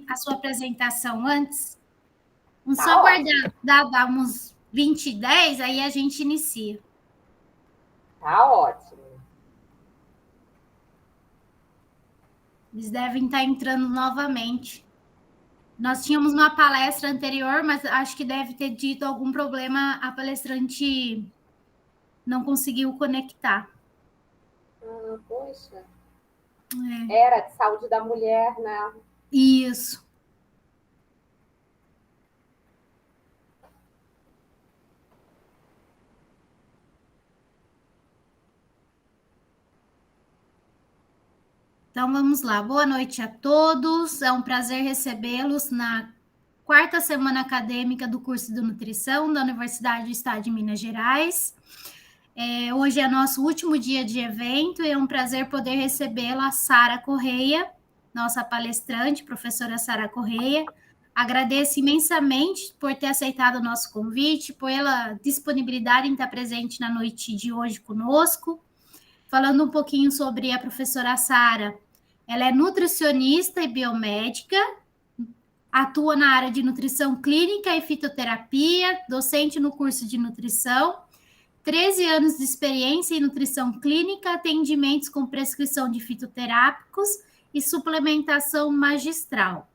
a sua apresentação antes? Tá Só ótimo. guardar uns 20 e 10, aí a gente inicia. Tá ótimo. Eles devem estar entrando novamente. Nós tínhamos uma palestra anterior, mas acho que deve ter dito algum problema, a palestrante não conseguiu conectar. Poxa. É. Era de saúde da mulher, né? Isso. Então vamos lá. Boa noite a todos. É um prazer recebê-los na quarta semana acadêmica do curso de nutrição da Universidade do Estado de Minas Gerais. Hoje é nosso último dia de evento e é um prazer poder recebê-la, Sara Correia, nossa palestrante, professora Sara Correia. Agradeço imensamente por ter aceitado o nosso convite, pela disponibilidade em estar presente na noite de hoje conosco. Falando um pouquinho sobre a professora Sara, ela é nutricionista e biomédica, atua na área de nutrição clínica e fitoterapia, docente no curso de nutrição, 13 anos de experiência em nutrição clínica, atendimentos com prescrição de fitoterápicos e suplementação magistral.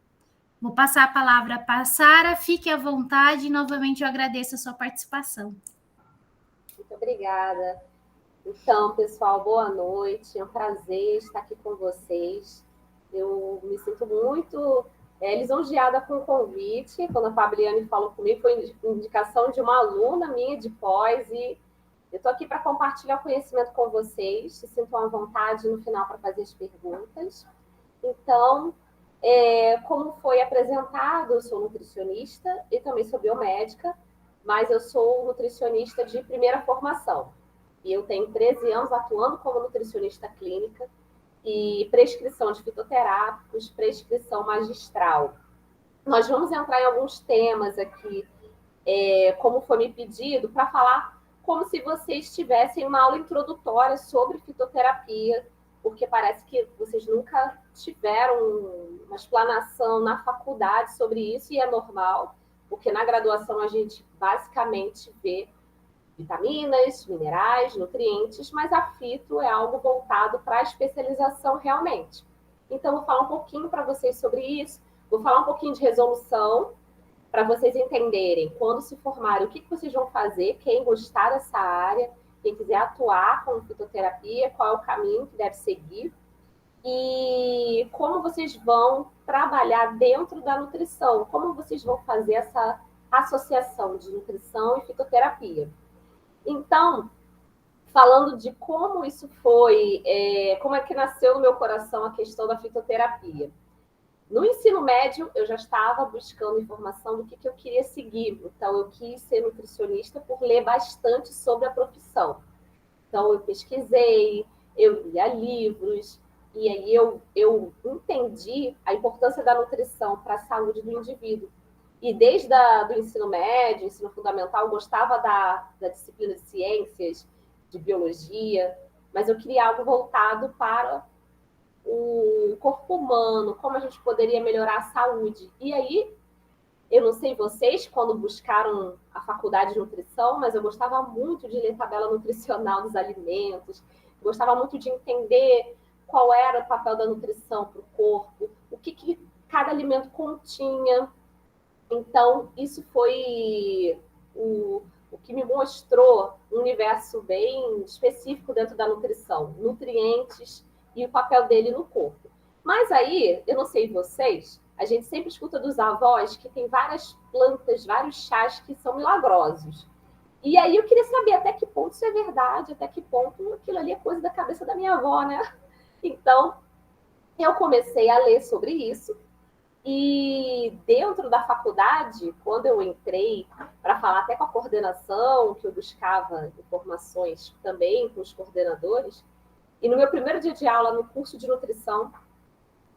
Vou passar a palavra para a Sara, fique à vontade e novamente eu agradeço a sua participação. Muito obrigada. Então, pessoal, boa noite. É um prazer estar aqui com vocês. Eu me sinto muito lisonjeada com o convite. Quando a Fabiane falou comigo, foi indicação de uma aluna minha de pós e eu estou aqui para compartilhar o conhecimento com vocês. Se sintam à vontade no final para fazer as perguntas. Então, como foi apresentado, eu sou nutricionista e também sou biomédica, mas eu sou nutricionista de primeira formação. E eu tenho 13 anos atuando como nutricionista clínica e prescrição de fitoterápicos, prescrição magistral. Nós vamos entrar em alguns temas aqui, como foi me pedido, para falar como se vocês tivessem uma aula introdutória sobre fitoterapia, porque parece que vocês nunca tiveram uma explanação na faculdade sobre isso, e é normal, porque na graduação a gente basicamente vê vitaminas, minerais, nutrientes, mas a fito é algo voltado para a especialização realmente. Então, vou falar um pouquinho para vocês sobre isso, vou falar um pouquinho de resolução, para vocês entenderem quando se formarem o que vocês vão fazer, quem gostar dessa área, quem quiser atuar com fitoterapia, qual é o caminho que deve seguir e como vocês vão trabalhar dentro da nutrição, como vocês vão fazer essa associação de nutrição e fitoterapia. Então, falando de como isso foi, como é que nasceu no meu coração a questão da fitoterapia. No ensino médio, eu já estava buscando informação do que eu queria seguir. Então, eu quis ser nutricionista por ler bastante sobre a profissão. Então, eu pesquisei, eu lia livros, e aí eu entendi a importância da nutrição para a saúde do indivíduo. E desde do ensino médio, ensino fundamental, eu gostava da disciplina de ciências, de biologia, mas eu queria algo voltado para o corpo humano, como a gente poderia melhorar a saúde. E aí, eu não sei vocês, quando buscaram a faculdade de nutrição, mas eu gostava muito de ler tabela nutricional dos alimentos, gostava muito de entender qual era o papel da nutrição para o corpo, o que cada alimento continha. Então, isso foi o que me mostrou um universo bem específico dentro da nutrição, nutrientes e o papel dele no corpo. Mas aí, eu não sei vocês, a gente sempre escuta dos avós que tem várias plantas, vários chás que são milagrosos. E aí eu queria saber até que ponto isso é verdade, até que ponto aquilo ali é coisa da cabeça da minha avó, né? Então, eu comecei a ler sobre isso. E dentro da faculdade, quando eu entrei para falar até com a coordenação, que eu buscava informações também com os coordenadores, e no meu primeiro dia de aula no curso de nutrição,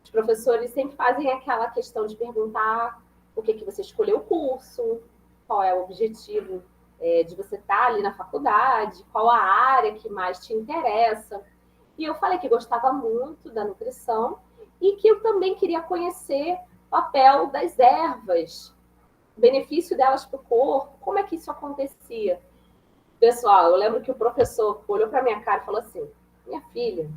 os professores sempre fazem aquela questão de perguntar por que você escolheu o curso, qual é o objetivo de você estar ali na faculdade, qual a área que mais te interessa. E eu falei que gostava muito da nutrição e que eu também queria conhecer papel das ervas, o benefício delas para o corpo, como é que isso acontecia? Pessoal, eu lembro que o professor olhou para minha cara e falou assim: minha filha,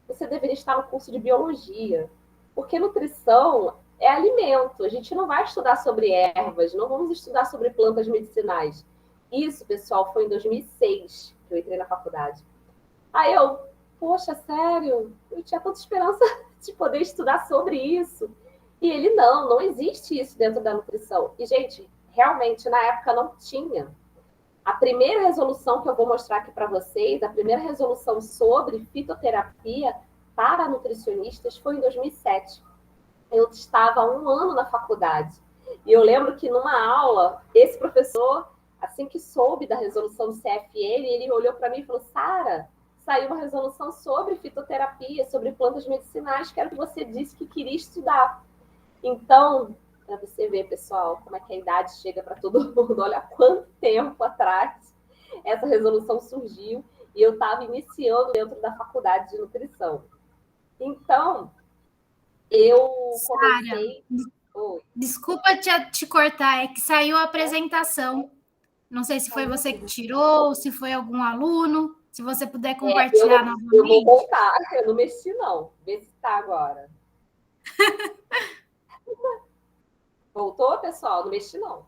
você deveria estar no curso de biologia, porque nutrição é alimento. A gente não vai estudar sobre ervas, não vamos estudar sobre plantas medicinais. Isso, pessoal, foi em 2006 que eu entrei na faculdade. Aí eu, poxa, sério? Eu tinha tanta esperança de poder estudar sobre isso. E ele, não existe isso dentro da nutrição. E, gente, realmente, na época não tinha. A primeira resolução que eu vou mostrar aqui para vocês, a primeira resolução sobre fitoterapia para nutricionistas foi em 2007. Eu estava há um ano na faculdade. E eu lembro que numa aula, esse professor, assim que soube da resolução do CFN, ele olhou para mim e falou: Sara, saiu uma resolução sobre fitoterapia, sobre plantas medicinais, que era o que você disse que queria estudar. Então, para você ver, pessoal, como é que a idade chega para todo mundo. Olha quanto tempo atrás essa resolução surgiu e eu estava iniciando dentro da faculdade de nutrição. Então, eu Sara, comecei... desculpa te cortar, é que saiu a apresentação. Não sei se foi você que tirou, se foi algum aluno. Se você puder compartilhar novamente. Eu vou voltar, eu não mexi, não. Vê se está agora. Voltou, pessoal? Não mexi, não.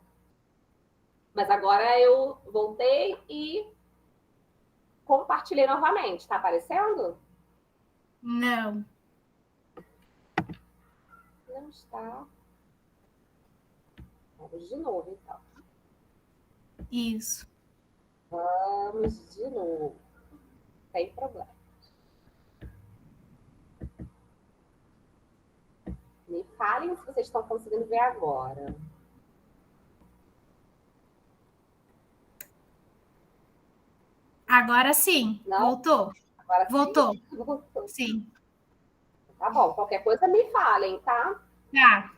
Mas agora eu voltei e compartilhei novamente. Está aparecendo? Não. Não está. Vamos de novo, então. Isso. Vamos de novo. Sem problema. Me falem se vocês estão conseguindo ver agora. Agora sim. Não? Voltou. Agora Voltou. Sim? Voltou. Sim. Tá bom. Qualquer coisa me falem, tá? Tá.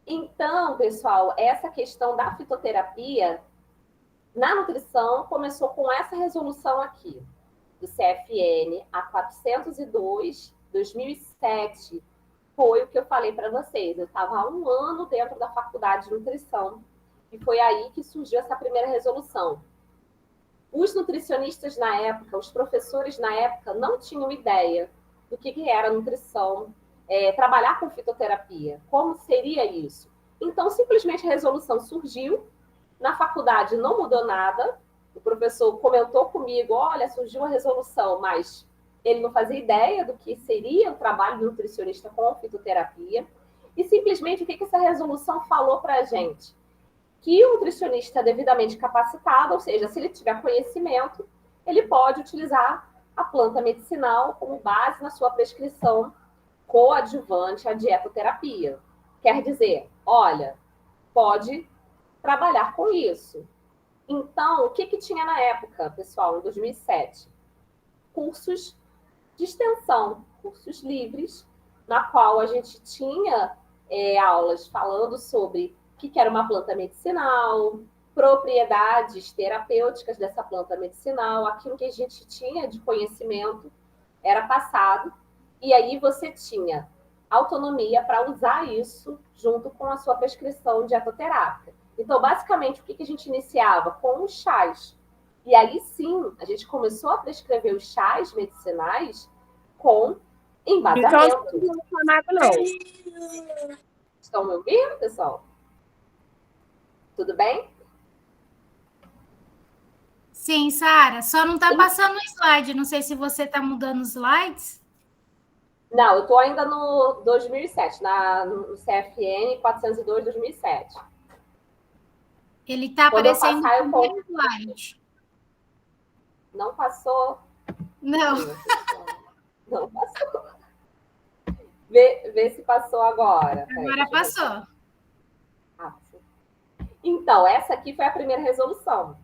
Então, pessoal, essa questão da fitoterapia na nutrição começou com essa resolução aqui, do CFN, a 402, 2007. Foi o que eu falei para vocês. Eu estava há um ano dentro da faculdade de nutrição e foi aí que surgiu essa primeira resolução. Os nutricionistas na época, os professores na época, não tinham ideia do que era nutrição, trabalhar com fitoterapia, como seria isso. Então, simplesmente a resolução surgiu, na faculdade não mudou nada, o professor comentou comigo, olha, surgiu a resolução, mas ele não fazia ideia do que seria o trabalho do nutricionista com fitoterapia, e simplesmente o que essa resolução falou para a gente? Que o nutricionista devidamente capacitado, ou seja, se ele tiver conhecimento, ele pode utilizar a planta medicinal como base na sua prescrição coadjuvante à dietoterapia. Quer dizer, olha, pode trabalhar com isso. Então, o que tinha na época, pessoal, em 2007? Cursos de extensão, cursos livres, na qual a gente tinha aulas falando sobre o que era uma planta medicinal, propriedades terapêuticas dessa planta medicinal, aquilo que a gente tinha de conhecimento era passado, e aí você tinha autonomia para usar isso junto com a sua prescrição dietoterápica. Então, basicamente, o que a gente iniciava? Com os chás. E aí sim, a gente começou a prescrever os chás medicinais com embasamento. Não. Estão me ouvindo, pessoal? Tudo bem? Sim, Sara. Só não está passando o slide. Não sei se você está mudando os slides. Não, eu estou ainda no 2007, no CFN 402 2007. Ele está aparecendo passar, no primeiro slide. Não passou? Não. Não passou. Vê se passou agora. Agora passou. Então, essa aqui foi a primeira resolução.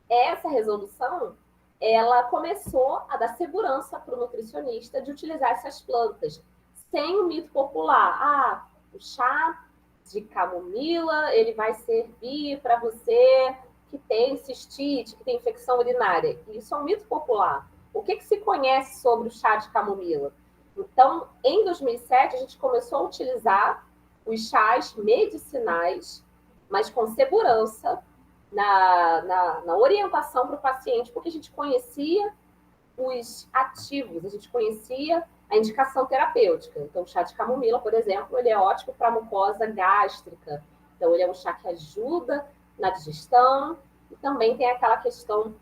Essa resolução, ela começou a dar segurança para o nutricionista de utilizar essas plantas, sem o mito popular. Ah, o chá de camomila, ele vai servir para você que tem cistite, que tem infecção urinária. Isso é um mito popular. O que se conhece sobre o chá de camomila? Então, em 2007, a gente começou a utilizar os chás medicinais, mas com segurança, na orientação para o paciente, porque a gente conhecia os ativos, a gente conhecia a indicação terapêutica. Então, o chá de camomila, por exemplo, ele é ótimo para mucosa gástrica. Então, ele é um chá que ajuda na digestão e também tem aquela questão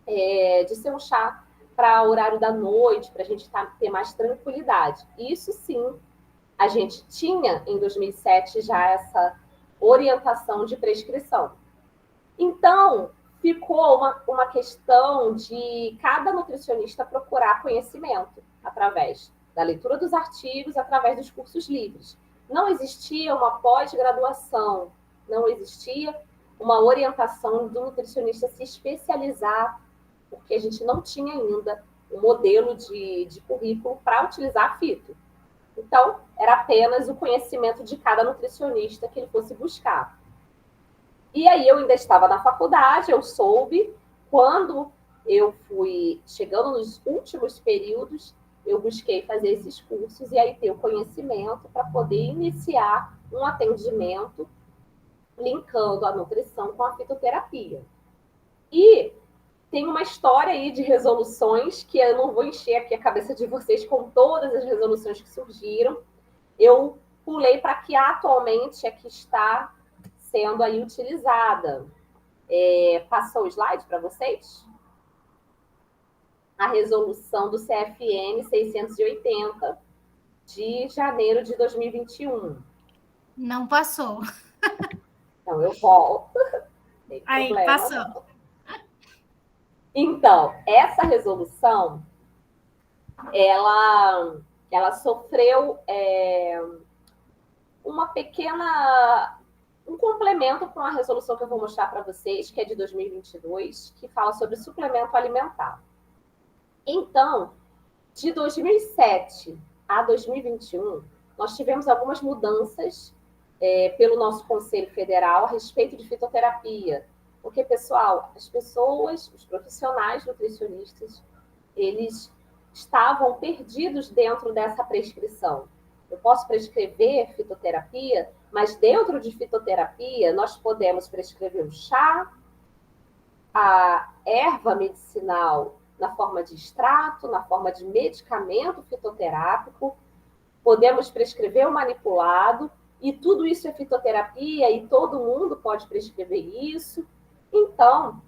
de ser um chá para horário da noite, para a gente ter mais tranquilidade. Isso sim, a gente tinha em 2007 já essa orientação de prescrição. Então, ficou uma questão de cada nutricionista procurar conhecimento através da leitura dos artigos, através dos cursos livres. Não existia uma pós-graduação, não existia uma orientação do nutricionista se especializar, porque a gente não tinha ainda um modelo de currículo para utilizar a fito. Então, era apenas o conhecimento de cada nutricionista que ele fosse buscar. E aí eu ainda estava na faculdade, eu soube, quando eu fui chegando nos últimos períodos, eu busquei fazer esses cursos e aí ter o conhecimento para poder iniciar um atendimento linkando a nutrição com a fitoterapia. E tem uma história aí de resoluções que eu não vou encher aqui a cabeça de vocês com todas as resoluções que surgiram. Eu pulei para que atualmente é que está sendo aí utilizada. Passou o slide para vocês? A resolução do CFN 680 de janeiro de 2021. Não passou. Então, eu volto. Tem Aí, problema, passou. não. Então, essa resolução, ela sofreu um complemento com a resolução que eu vou mostrar para vocês, que é de 2022, que fala sobre suplemento alimentar. Então, de 2007 a 2021, nós tivemos algumas mudanças pelo nosso Conselho Federal a respeito de fitoterapia. Porque, pessoal, as pessoas, os profissionais nutricionistas, eles estavam perdidos dentro dessa prescrição. Eu posso prescrever fitoterapia, mas dentro de fitoterapia nós podemos prescrever o chá, a erva medicinal na forma de extrato, na forma de medicamento fitoterápico, podemos prescrever o manipulado, e tudo isso é fitoterapia e todo mundo pode prescrever isso. Então,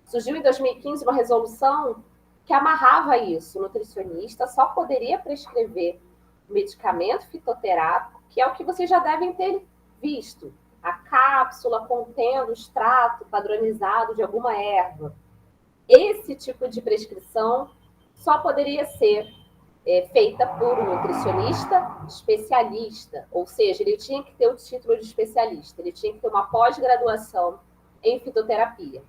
surgiu em 2015 uma resolução que amarrava isso. O nutricionista só poderia prescrever medicamento fitoterápico, que é o que vocês já devem ter visto. A cápsula contendo o extrato padronizado de alguma erva. Esse tipo de prescrição só poderia ser feita por um nutricionista especialista, ou seja, ele tinha que ter o título de especialista, ele tinha que ter uma pós-graduação em fitoterapia.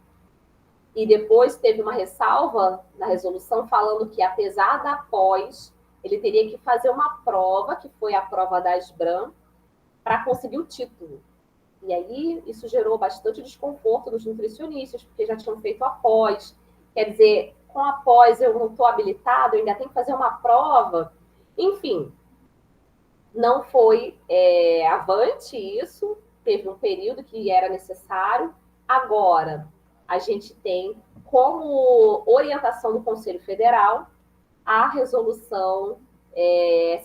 E depois teve uma ressalva na resolução falando que, apesar da pós, ele teria que fazer uma prova, que foi a prova da SBRAM, para conseguir o título. E aí isso gerou bastante desconforto dos nutricionistas, porque já tinham feito a pós. Quer dizer, com a pós eu não estou habilitado, eu ainda tenho que fazer uma prova. Enfim, não foi avante isso, teve um período que era necessário. Agora, a gente tem como orientação do Conselho Federal a resolução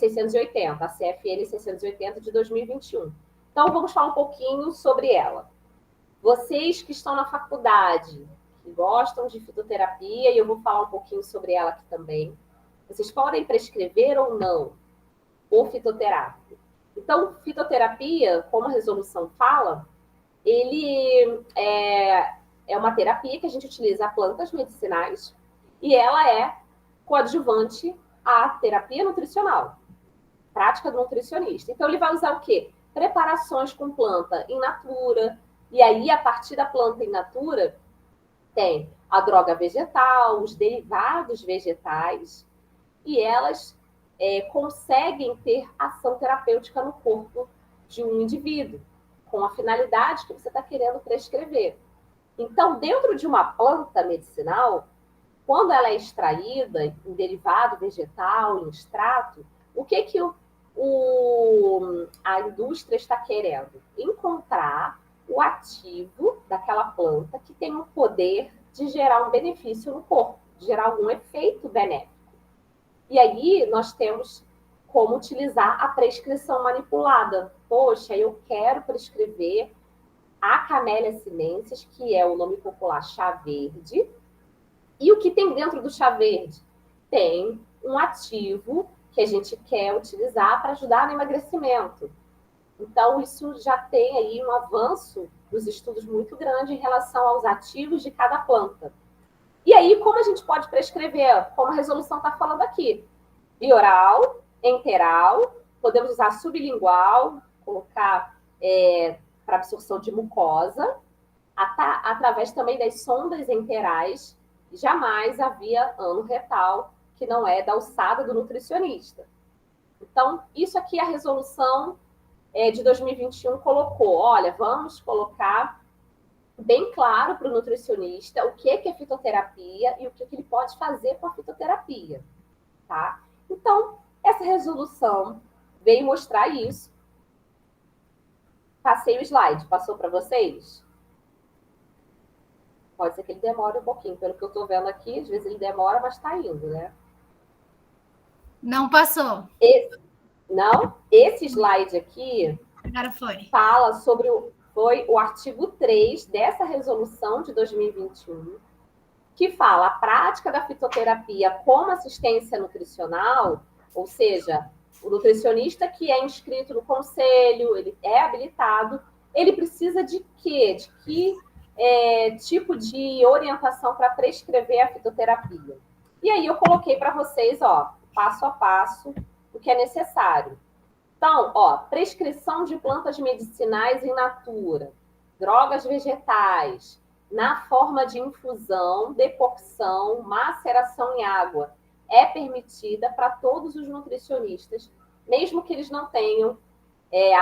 680, a CFN 680 de 2021. Então, vamos falar um pouquinho sobre ela. Vocês que estão na faculdade, que gostam de fitoterapia, e eu vou falar um pouquinho sobre ela aqui também, vocês podem prescrever ou não o fitoterápico. Então, fitoterapia, como a resolução fala, ele é uma terapia que a gente utiliza plantas medicinais e ela é coadjuvante à terapia nutricional, prática do nutricionista. Então, ele vai usar o quê? Preparações com planta in natura, e aí, a partir da planta in natura, tem a droga vegetal, os derivados vegetais, e elas conseguem ter ação terapêutica no corpo de um indivíduo, com a finalidade que você está querendo prescrever. Então, dentro de uma planta medicinal, quando ela é extraída em derivado vegetal, em extrato, o que a indústria está querendo? Encontrar o ativo daquela planta que tem o poder de gerar um benefício no corpo, de gerar algum efeito benéfico. E aí nós temos como utilizar a prescrição manipulada. Poxa, eu quero prescrever a Camellia sinensis, que é o nome popular chá verde. E o que tem dentro do chá verde? Tem um ativo que a gente quer utilizar para ajudar no emagrecimento. Então, isso já tem aí um avanço dos estudos muito grande em relação aos ativos de cada planta. E aí, como a gente pode prescrever? Como a resolução está falando aqui. Bioral, enteral, podemos usar sublingual, colocar para absorção de mucosa, através também das sondas enterais, jamais havia ano retal, que não é da alçada do nutricionista. Então, isso aqui é a resolução de 2021 colocou. Olha, vamos colocar bem claro para o nutricionista o que é fitoterapia e o que ele pode fazer com a fitoterapia, tá? Então, essa resolução veio mostrar isso. Passei o slide. Passou para vocês? Pode ser que ele demore um pouquinho. Pelo que eu estou vendo aqui, às vezes ele demora, mas está indo, né? Não passou. Esse slide aqui Agora foi. Fala sobre o artigo 3 dessa resolução de 2021, que fala a prática da fitoterapia como assistência nutricional, ou seja, o nutricionista que é inscrito no conselho, ele é habilitado, ele precisa de quê? De que tipo de orientação para prescrever a fitoterapia? E aí eu coloquei para vocês, passo a passo, o que é necessário. Então, prescrição de plantas medicinais in natura, drogas vegetais, na forma de infusão, decocção, maceração em água, é permitida para todos os nutricionistas, mesmo que eles não tenham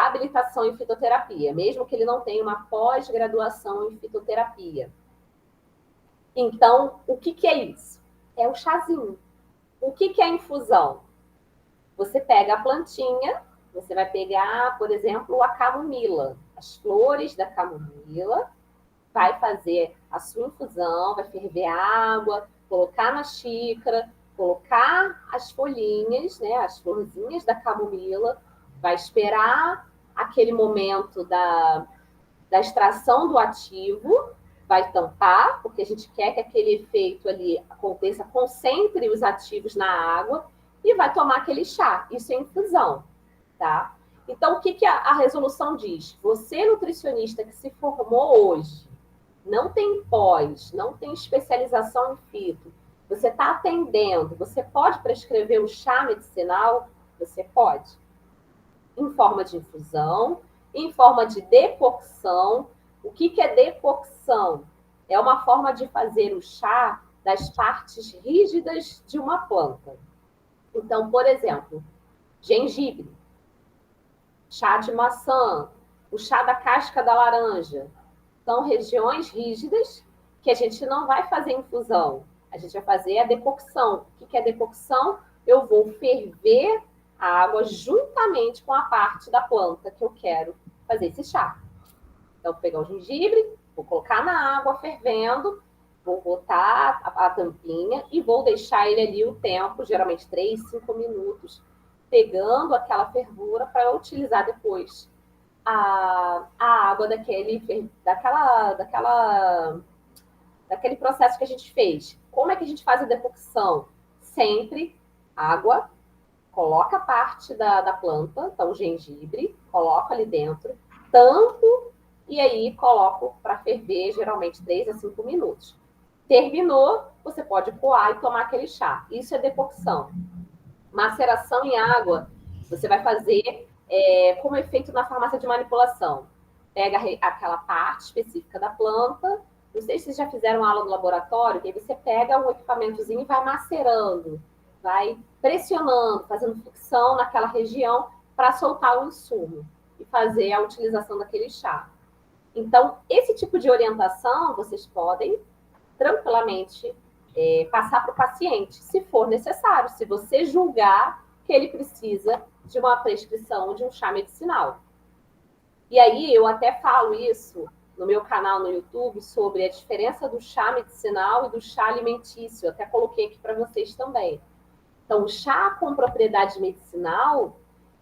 habilitação em fitoterapia, mesmo que ele não tenha uma pós-graduação em fitoterapia. Então, o que é isso? É o chazinho. O que é a infusão? Você pega a plantinha, você vai pegar, por exemplo, a camomila, as flores da camomila, vai fazer a sua infusão, vai ferver a água, colocar na xícara, colocar as folhinhas, né, as florzinhas da camomila, vai esperar aquele momento da extração do ativo, vai tampar, porque a gente quer que aquele efeito ali aconteça, concentre os ativos na água e vai tomar aquele chá. Isso é infusão, tá? Então, o que a resolução diz? Você, nutricionista que se formou hoje, não tem pós, não tem especialização em fito, você está atendendo, você pode prescrever um chá medicinal? Você pode. Em forma de infusão, em forma de decocção. O que é decocção? É uma forma de fazer o chá das partes rígidas de uma planta. Então, por exemplo, gengibre, chá de maçã, o chá da casca da laranja. São regiões rígidas que a gente não vai fazer infusão. A gente vai fazer a decocção. O que é decocção? Eu vou ferver a água juntamente com a parte da planta que eu quero fazer esse chá. Então, vou pegar o gengibre, vou colocar na água fervendo, vou botar a tampinha e vou deixar ele ali o tempo, geralmente 3, 5 minutos, pegando aquela fervura para eu utilizar depois a água daquele processo que a gente fez. Como é que a gente faz a decocção? Sempre água, coloca a parte da planta, então o gengibre, coloco ali dentro, tampo e aí coloco para ferver, geralmente 3 a 5 minutos. Terminou, você pode coar e tomar aquele chá. Isso é decocção. Maceração em água, você vai fazer como efeito na farmácia de manipulação. Pega aquela parte específica da planta, não sei se vocês já fizeram aula no laboratório, que aí você pega um equipamentozinho e vai macerando, vai pressionando, fazendo fricção naquela região para soltar o insumo e fazer a utilização daquele chá. Então, esse tipo de orientação vocês podem tranquilamente passar para o paciente, se for necessário, se você julgar que ele precisa de uma prescrição de um chá medicinal. E aí eu até falo isso no meu canal no YouTube sobre a diferença do chá medicinal e do chá alimentício. Eu até coloquei aqui para vocês também. Então, o chá com propriedade medicinal,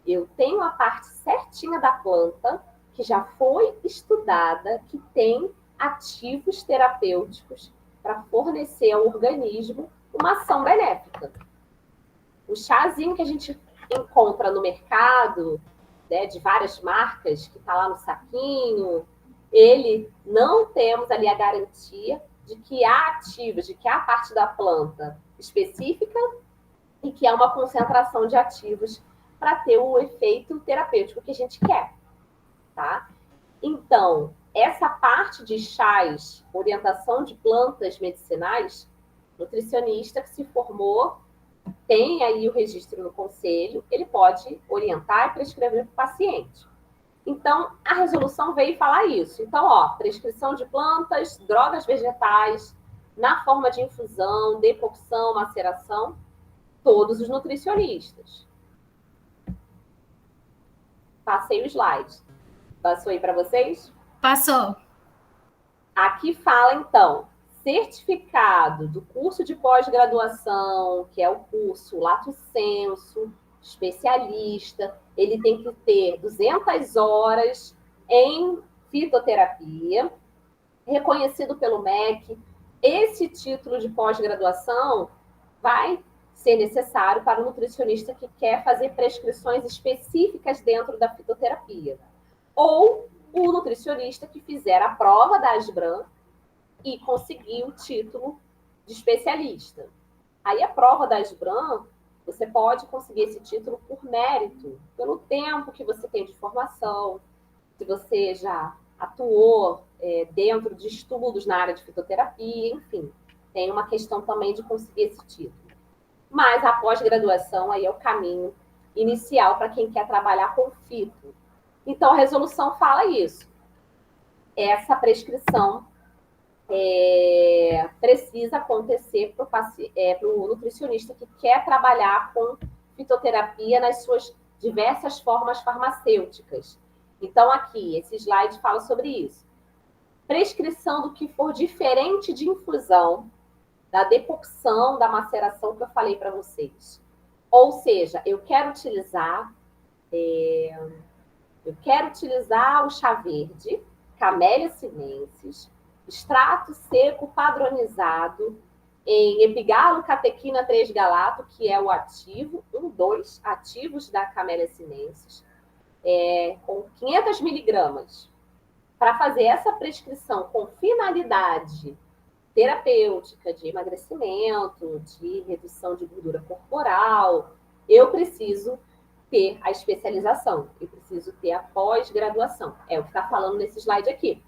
eu tenho a parte certinha da planta, que já foi estudada, que tem ativos terapêuticos para fornecer ao organismo uma ação benéfica. O chazinho que a gente encontra no mercado, né, de várias marcas, que está lá no saquinho, ele não temos ali a garantia de que há ativos, de que há parte da planta específica e que há uma concentração de ativos para ter o efeito terapêutico que a gente quer, tá? Então, essa parte de chás, orientação de plantas medicinais, nutricionista que se formou, tem aí o registro no conselho, ele pode orientar e prescrever para o paciente. Então, a resolução veio falar isso. Então, prescrição de plantas, drogas vegetais, na forma de infusão, decocção, maceração, todos os nutricionistas. Passei o slide. Passou aí para vocês? Passou. Aqui fala, então, certificado do curso de pós-graduação, que é o curso Lato Sensu, especialista, ele tem que ter 200 horas em fitoterapia, reconhecido pelo MEC. Esse título de pós-graduação vai ser necessário para o nutricionista que quer fazer prescrições específicas dentro da fitoterapia. Ou o nutricionista que fizer a prova da ASBRAM e conseguir o título de especialista. Aí a prova da ASBRAM, você pode conseguir esse título por mérito, pelo tempo que você tem de formação, se você já atuou dentro de estudos na área de fitoterapia, enfim, tem uma questão também de conseguir esse título. Mas a pós-graduação aí é o caminho inicial para quem quer trabalhar com fito. Então, a resolução fala isso. Essa prescrição precisa acontecer para o nutricionista que quer trabalhar com fitoterapia nas suas diversas formas farmacêuticas. Então, aqui, esse slide fala sobre isso. Prescrição do que for diferente de infusão, da decocção, da maceração que eu falei para vocês. Ou seja, eu quero utilizar o chá verde, Camellia sinensis, extrato seco padronizado em epigalo-catequina 3-galato, que é o ativo, 2 ativos da Camellia sinensis, com 500 miligramas. Para fazer essa prescrição com finalidade terapêutica, de emagrecimento, de redução de gordura corporal, eu preciso ter a especialização, eu preciso ter a pós-graduação. É o que está falando nesse slide aqui.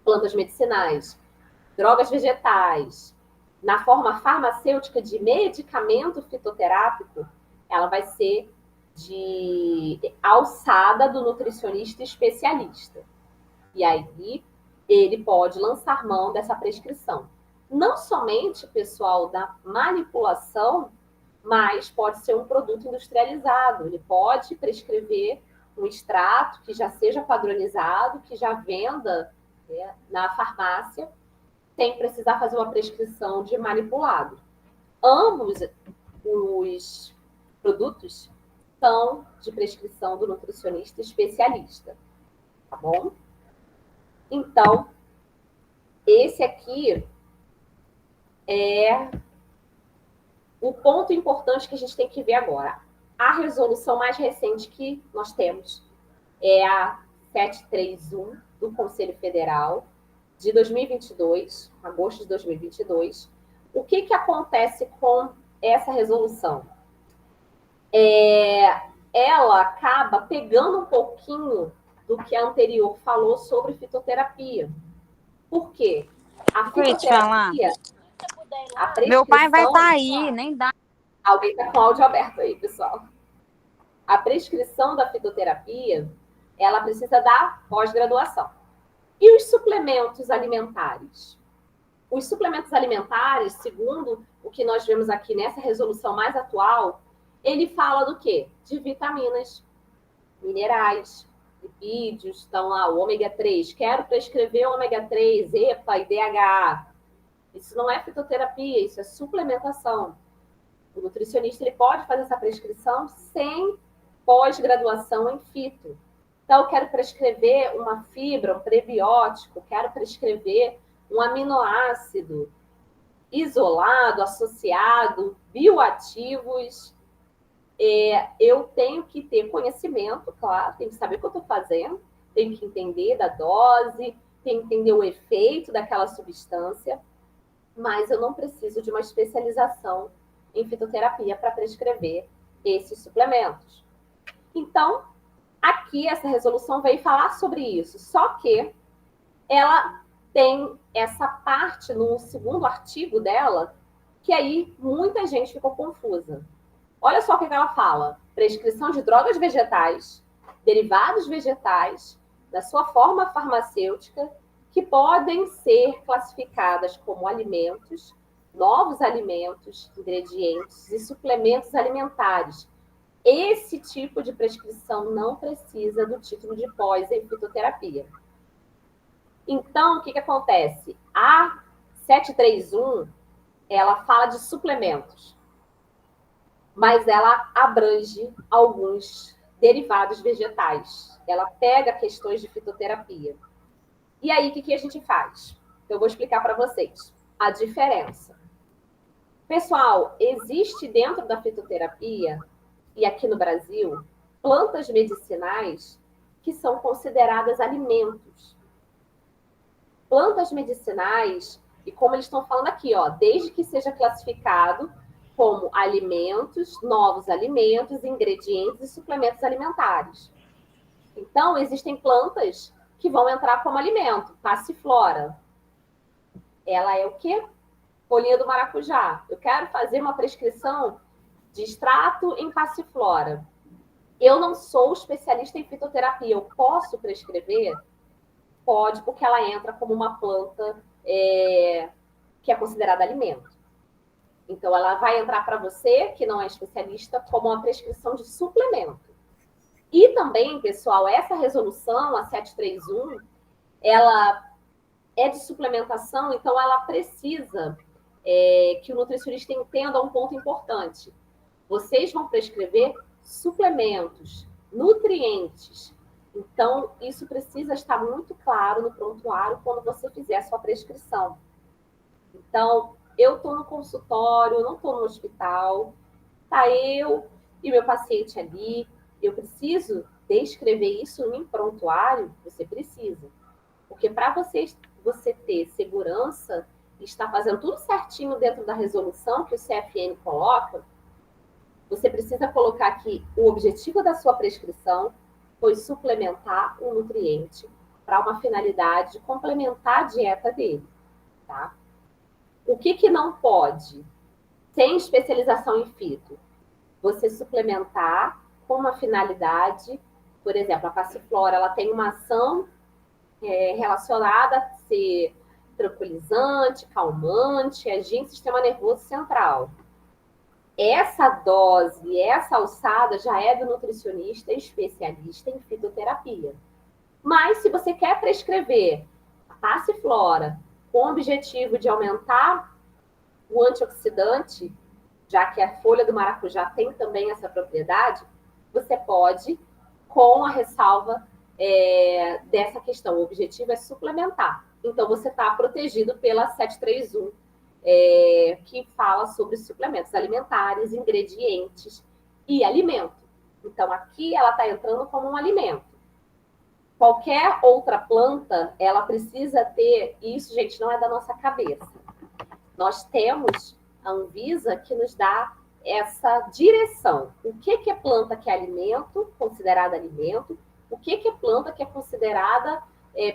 Plantas medicinais, drogas vegetais, na forma farmacêutica de medicamento fitoterápico, ela vai ser de alçada do nutricionista especialista. E aí, ele pode lançar mão dessa prescrição. Não somente, pessoal, da manipulação, mas pode ser um produto industrializado. Ele pode prescrever um extrato que já seja padronizado, que já venda na farmácia, sem precisar fazer uma prescrição de manipulado. Ambos os produtos são de prescrição do nutricionista especialista, tá bom? Então, esse aqui é o ponto importante que a gente tem que ver agora. A resolução mais recente que nós temos é a 731 do Conselho Federal de 2022, agosto de 2022. O que acontece com essa resolução? Ela acaba pegando um pouquinho do que a anterior falou sobre fitoterapia. Por quê? A fitoterapia... Meu pai vai estar aí, nem dá. Alguém está com o áudio aberto aí, pessoal. A prescrição da fitoterapia, ela precisa da pós-graduação. E os suplementos alimentares? os suplementos alimentares, segundo o que nós vemos aqui nessa resolução mais atual, ele fala do quê? De vitaminas, minerais, lipídios, então lá, o ômega 3. Quero prescrever ômega 3, EPA e DHA. Isso não é fitoterapia, isso é suplementação. O nutricionista ele pode fazer essa prescrição sem pós-graduação em fito. Então, eu quero prescrever uma fibra, um prebiótico, quero prescrever um aminoácido isolado, associado, bioativos. Eu tenho que ter conhecimento, claro, tenho que saber o que eu estou fazendo, tenho que entender da dose, tenho que entender o efeito daquela substância, mas eu não preciso de uma especialização em fitoterapia para prescrever esses suplementos. Então, aqui essa resolução veio falar sobre isso, só que ela tem essa parte no segundo artigo dela, que aí muita gente ficou confusa. Olha só o que ela fala: prescrição de drogas vegetais, derivados vegetais, da sua forma farmacêutica, que podem ser classificadas como alimentos, novos alimentos, ingredientes e suplementos alimentares. Esse tipo de prescrição não precisa do título de pós em fitoterapia. Então, o que acontece? A 731, ela fala de suplementos, mas ela abrange alguns derivados vegetais. Ela pega questões de fitoterapia. E aí, o que a gente faz? Eu vou explicar para vocês a diferença. Pessoal, existe dentro da fitoterapia, e aqui no Brasil, plantas medicinais que são consideradas alimentos. Plantas medicinais, e como eles estão falando aqui, ó, desde que seja classificado como alimentos, novos alimentos, ingredientes e suplementos alimentares. Então, existem plantas que vão entrar como alimento. Passiflora. Ela é o quê? Folhinha do maracujá. Eu quero fazer uma prescrição de extrato em passiflora. Eu não sou especialista em fitoterapia. Eu posso prescrever? Pode, porque ela entra como uma planta que é considerada alimento. Então, ela vai entrar para você, que não é especialista, como uma prescrição de suplemento. E também, pessoal, essa resolução, a 731, ela é de suplementação, então ela precisa que o nutricionista entenda um ponto importante. Vocês vão prescrever suplementos, nutrientes. Então, isso precisa estar muito claro no prontuário quando você fizer a sua prescrição. Então, eu estou no consultório, não estou no hospital, tá eu e meu paciente ali, eu preciso descrever isso em prontuário? Você precisa. Porque para você ter segurança e estar fazendo tudo certinho dentro da resolução que o CFN coloca, você precisa colocar aqui o objetivo da sua prescrição foi suplementar um nutriente para uma finalidade de complementar a dieta dele, tá? O que não pode, sem especialização em fito? Você suplementar com uma finalidade, por exemplo, a passiflora, ela tem uma ação relacionada a ser tranquilizante, calmante, agir em sistema nervoso central. Essa dose, essa alçada já é do nutricionista especialista em fitoterapia. Mas se você quer prescrever a passiflora com o objetivo de aumentar o antioxidante, já que a folha do maracujá tem também essa propriedade, você pode, com a ressalva dessa questão. O objetivo é suplementar. Então, você está protegido pela 731, que fala sobre suplementos alimentares, ingredientes e alimento. Então, aqui ela está entrando como um alimento. Qualquer outra planta, ela precisa ter... Isso, gente, não é da nossa cabeça. Nós temos a Anvisa que nos dá essa direção. O que é planta que é alimento, considerada alimento? O que é planta que é considerada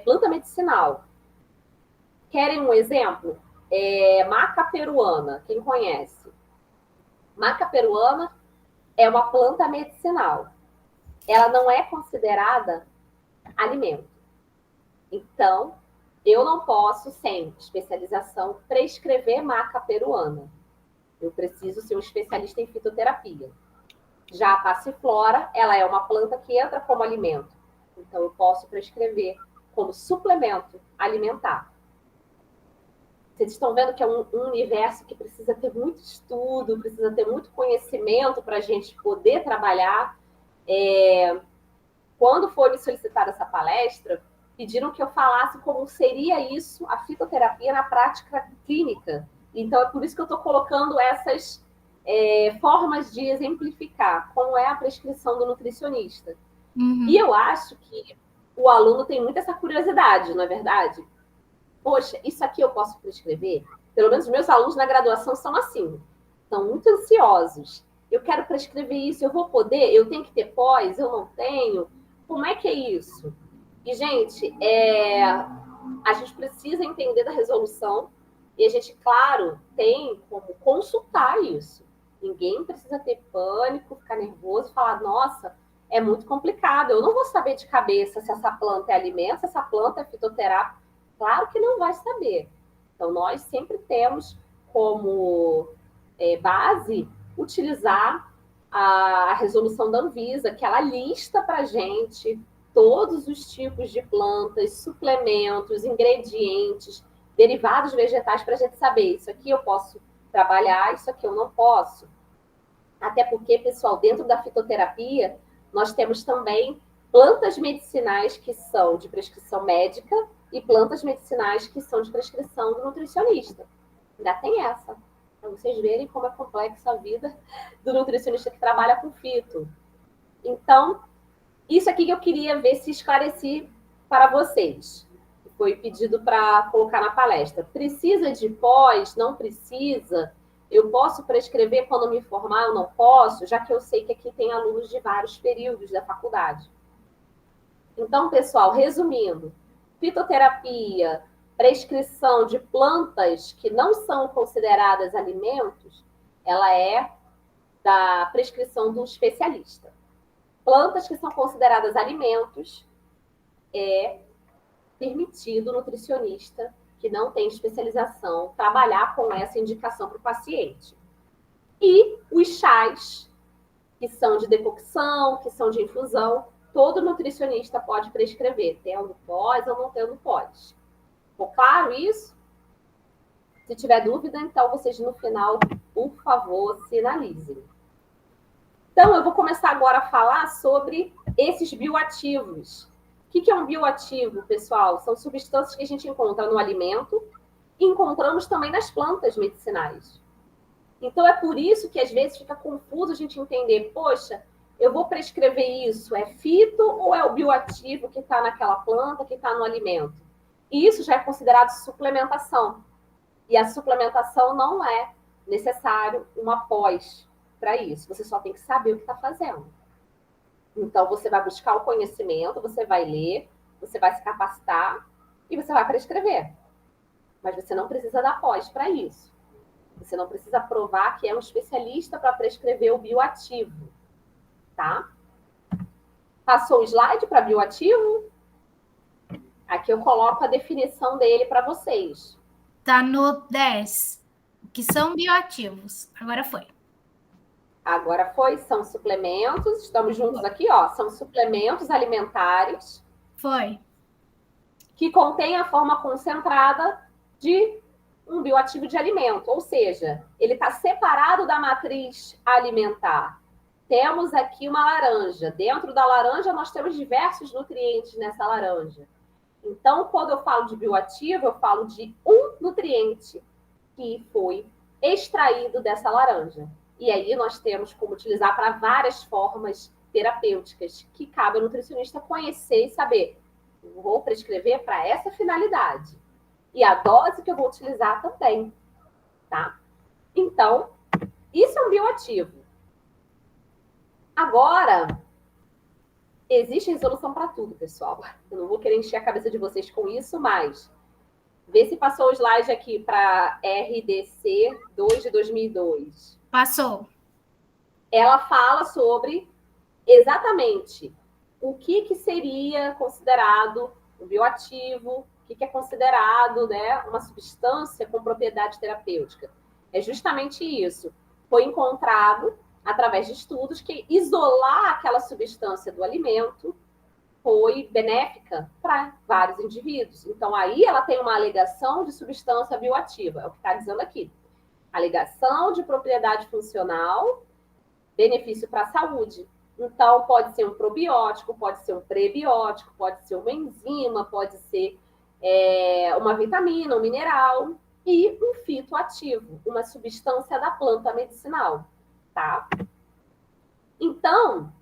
planta medicinal? Querem um exemplo? Maca peruana, quem conhece? Maca peruana é uma planta medicinal. Ela não é considerada alimento. Então, eu não posso, sem especialização, prescrever maca peruana. Eu preciso ser um especialista em fitoterapia. Já a passiflora, ela é uma planta que entra como alimento. Então, eu posso prescrever como suplemento alimentar. Vocês estão vendo que é um universo que precisa ter muito estudo, precisa ter muito conhecimento para a gente poder trabalhar. Quando foi me solicitar essa palestra, pediram que eu falasse como seria isso, a fitoterapia na prática clínica. Então, é por isso que eu estou colocando essas formas de exemplificar como é a prescrição do nutricionista. Uhum. E eu acho que o aluno tem muito essa curiosidade, não é verdade? Poxa, isso aqui eu posso prescrever? Pelo menos meus alunos na graduação são assim, são muito ansiosos. Eu quero prescrever isso, eu vou poder? Eu tenho que ter pós? Eu não tenho? Como é que é isso? E, gente, a gente precisa entender da resolução e a gente, claro, tem como consultar isso. Ninguém precisa ter pânico, ficar nervoso, falar, nossa, é muito complicado. Eu não vou saber de cabeça se essa planta é alimento, se essa planta é fitoterápica. Claro que não vai saber. Então, nós sempre temos como base utilizar a resolução da Anvisa, que ela lista para a gente todos os tipos de plantas, suplementos, ingredientes, derivados vegetais, para a gente saber, isso aqui eu posso trabalhar, isso aqui eu não posso. Até porque, pessoal, dentro da fitoterapia, nós temos também plantas medicinais que são de prescrição médica e plantas medicinais que são de prescrição do nutricionista. Ainda tem essa, para vocês verem como é complexa a vida do nutricionista que trabalha com fito. Então, isso aqui que eu queria ver se esclareci para vocês. Foi pedido para colocar na palestra. Precisa de pós? Não precisa? Eu posso prescrever quando me formar? Eu não posso? Já que eu sei que aqui tem alunos de vários períodos da faculdade. Então, pessoal, resumindo, fitoterapia, prescrição de plantas que não são consideradas alimentos, ela é da prescrição do especialista. Plantas que são consideradas alimentos, é permitido o nutricionista que não tem especialização trabalhar com essa indicação para o paciente. E os chás, que são de decocção, que são de infusão, todo nutricionista pode prescrever, tendo pós ou não tendo pós. Ficou claro isso? Se tiver dúvida, então vocês no final, por favor, sinalizem. Então, eu vou começar agora a falar sobre esses bioativos. O que é um bioativo, pessoal? São substâncias que a gente encontra no alimento e encontramos também nas plantas medicinais. Então, é por isso que às vezes fica confuso a gente entender, poxa, eu vou prescrever isso, é fito ou é o bioativo que está naquela planta, que está no alimento? E isso já é considerado suplementação. E a suplementação não é necessário uma pós para isso. Você só tem que saber o que está fazendo. Então, você vai buscar o conhecimento, você vai ler, você vai se capacitar e você vai prescrever. Mas você não precisa dar pós para isso. Você não precisa provar que é um especialista para prescrever o bioativo. Tá? Passou o slide para bioativo? Aqui eu coloco a definição dele para vocês. Tá no 10, que são bioativos. Agora foi. Agora foi, são suplementos, estamos juntos aqui, ó, são suplementos alimentares. Foi. Que contém a forma concentrada de um bioativo de alimento, ou seja, ele está separado da matriz alimentar. Temos aqui uma laranja. Dentro da laranja, nós temos diversos nutrientes nessa laranja. Então, quando eu falo de bioativo, eu falo de um nutriente que foi extraído dessa laranja. E aí nós temos como utilizar para várias formas terapêuticas que cabe ao nutricionista conhecer e saber. Vou prescrever para essa finalidade. E a dose que eu vou utilizar também. Tá? Então, isso é um bioativo. Agora, existe resolução para tudo, pessoal. Eu não vou querer encher a cabeça de vocês com isso, mas vê se passou o slide aqui para RDC 2 de 2002. Passou. Ela fala sobre exatamente o que seria considerado um bioativo, que é considerado, né, uma substância com propriedade terapêutica? É justamente isso. Foi encontrado, através de estudos, que isolar aquela substância do alimento foi benéfica para vários indivíduos. Então, aí ela tem uma alegação de substância bioativa, é o que está dizendo aqui. Alegação de propriedade funcional, benefício para a saúde. Então, pode ser um probiótico, pode ser um prebiótico, pode ser uma enzima, pode ser uma vitamina, um mineral e um fitoativo, uma substância da planta medicinal, tá? Então,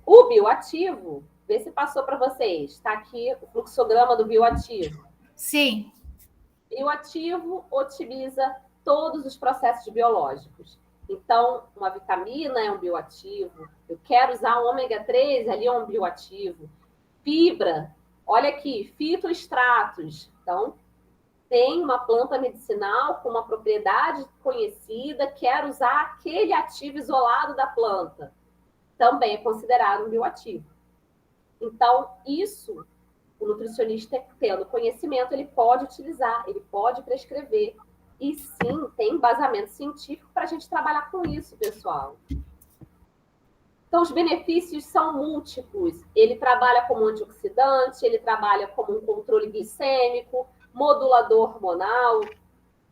o bioativo, vê se passou para vocês. Está aqui o fluxograma do bioativo. Sim. Bioativo otimiza todos os processos biológicos. Então, uma vitamina é um bioativo. Eu quero usar um ômega 3, ali é um bioativo. Fibra, olha aqui, fitoestratos. Então, tem uma planta medicinal com uma propriedade conhecida, quero usar aquele ativo isolado da planta. Também é considerado um bioativo. Então, isso, o nutricionista, tendo conhecimento, ele pode utilizar, ele pode prescrever. E sim, tem embasamento científico para a gente trabalhar com isso, pessoal. Então, os benefícios são múltiplos. Ele trabalha como antioxidante, ele trabalha como um controle glicêmico, modulador hormonal,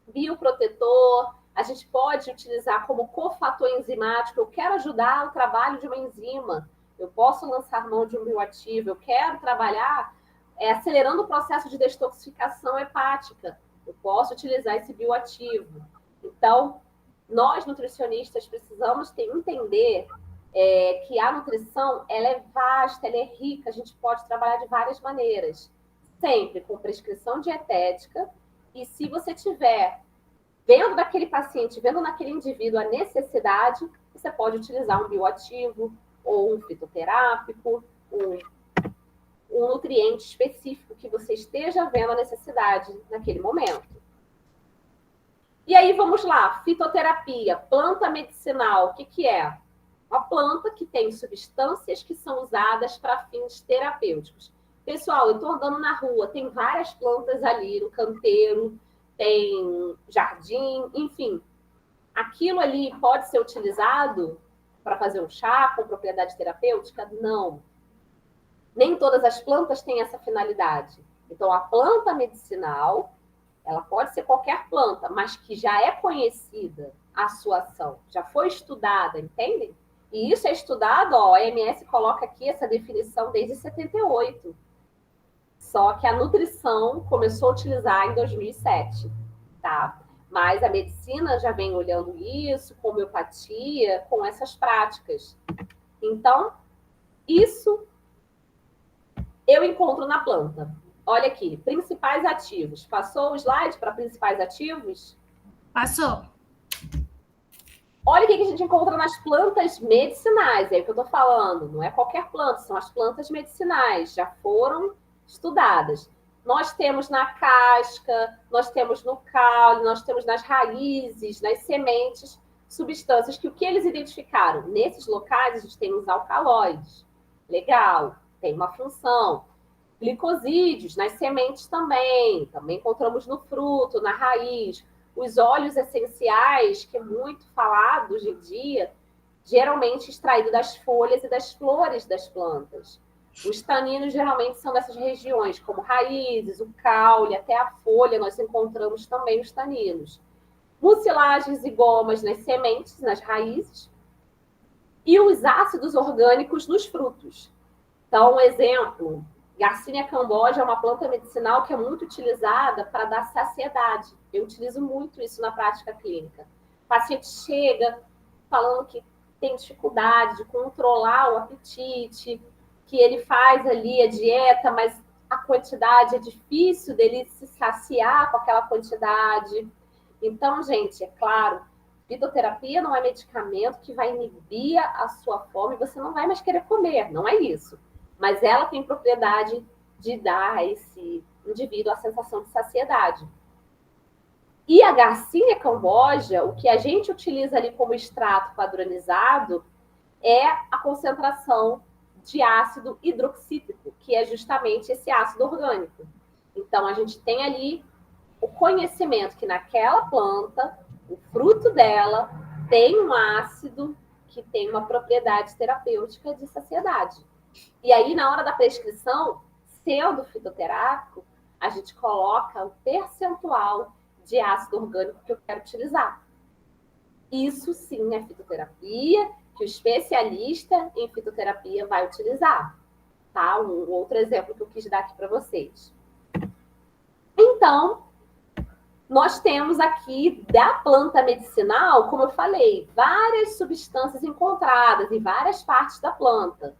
bioprotetor. A gente pode utilizar como cofator enzimático. Eu quero ajudar o trabalho de uma enzima. Eu posso lançar mão de um bioativo. Eu quero trabalhar acelerando o processo de detoxificação hepática. Eu posso utilizar esse bioativo. Então, nós nutricionistas precisamos entender que a nutrição ela é vasta, ela é rica. A gente pode trabalhar de várias maneiras. Sempre com prescrição dietética. E se você tiver vendo daquele paciente, vendo naquele indivíduo a necessidade, você pode utilizar um bioativo ou um fitoterápico, um nutriente específico que você esteja vendo a necessidade naquele momento. E aí, vamos lá, fitoterapia, planta medicinal, o que é? Uma planta que tem substâncias que são usadas para fins terapêuticos. Pessoal, eu estou andando na rua, tem várias plantas ali no canteiro, tem jardim, enfim. Aquilo ali pode ser utilizado para fazer um chá com propriedade terapêutica? Não. Nem todas as plantas têm essa finalidade. Então, a planta medicinal, ela pode ser qualquer planta, mas que já é conhecida a sua ação, já foi estudada, entendem? E isso é estudado, ó, a OMS coloca aqui essa definição desde 78. Só que a nutrição começou a utilizar em 2007, tá? Mas a medicina já vem olhando isso, com homeopatia, com essas práticas. Então, isso eu encontro na planta. Olha aqui, principais ativos. Passou o slide para principais ativos? Passou. Olha o que a gente encontra nas plantas medicinais. É o que eu estou falando. Não é qualquer planta, são as plantas medicinais. Já foram estudadas. Nós temos na casca, nós temos no caule, nós temos nas raízes, nas sementes, substâncias que o que eles identificaram? Nesses locais, a gente tem os alcaloides. Legal, tem uma função. Glicosídeos nas sementes também encontramos no fruto, na raiz. Os óleos essenciais, que é muito falado hoje em dia, geralmente extraído das folhas e das flores das plantas. Os taninos geralmente são dessas regiões, como raízes, o caule, até a folha, nós encontramos também os taninos. Mucilagens e gomas nas sementes, nas raízes. E os ácidos orgânicos nos frutos. Então, um exemplo, Garcinia cambogia é uma planta medicinal que é muito utilizada para dar saciedade. Eu utilizo muito isso na prática clínica. O paciente chega falando que tem dificuldade de controlar o apetite, que ele faz ali a dieta, mas a quantidade é difícil dele se saciar com aquela quantidade. Então, gente, é claro, fitoterapia não é medicamento que vai inibir a sua fome, você não vai mais querer comer, não é isso. Mas ela tem propriedade de dar a esse indivíduo a sensação de saciedade. E a Garcinia cambogia, o que a gente utiliza ali como extrato padronizado, é a concentração de ácido hidroxítrico, que é justamente esse ácido orgânico. Então, a gente tem ali o conhecimento que naquela planta, o fruto dela tem um ácido que tem uma propriedade terapêutica de saciedade. E aí, na hora da prescrição, sendo fitoterápico, a gente coloca o percentual de ácido orgânico que eu quero utilizar. Isso sim é fitoterapia, que o especialista em fitoterapia vai utilizar. Tá? Um outro exemplo que eu quis dar aqui para vocês. Então, nós temos aqui da planta medicinal, como eu falei, várias substâncias encontradas em várias partes da planta.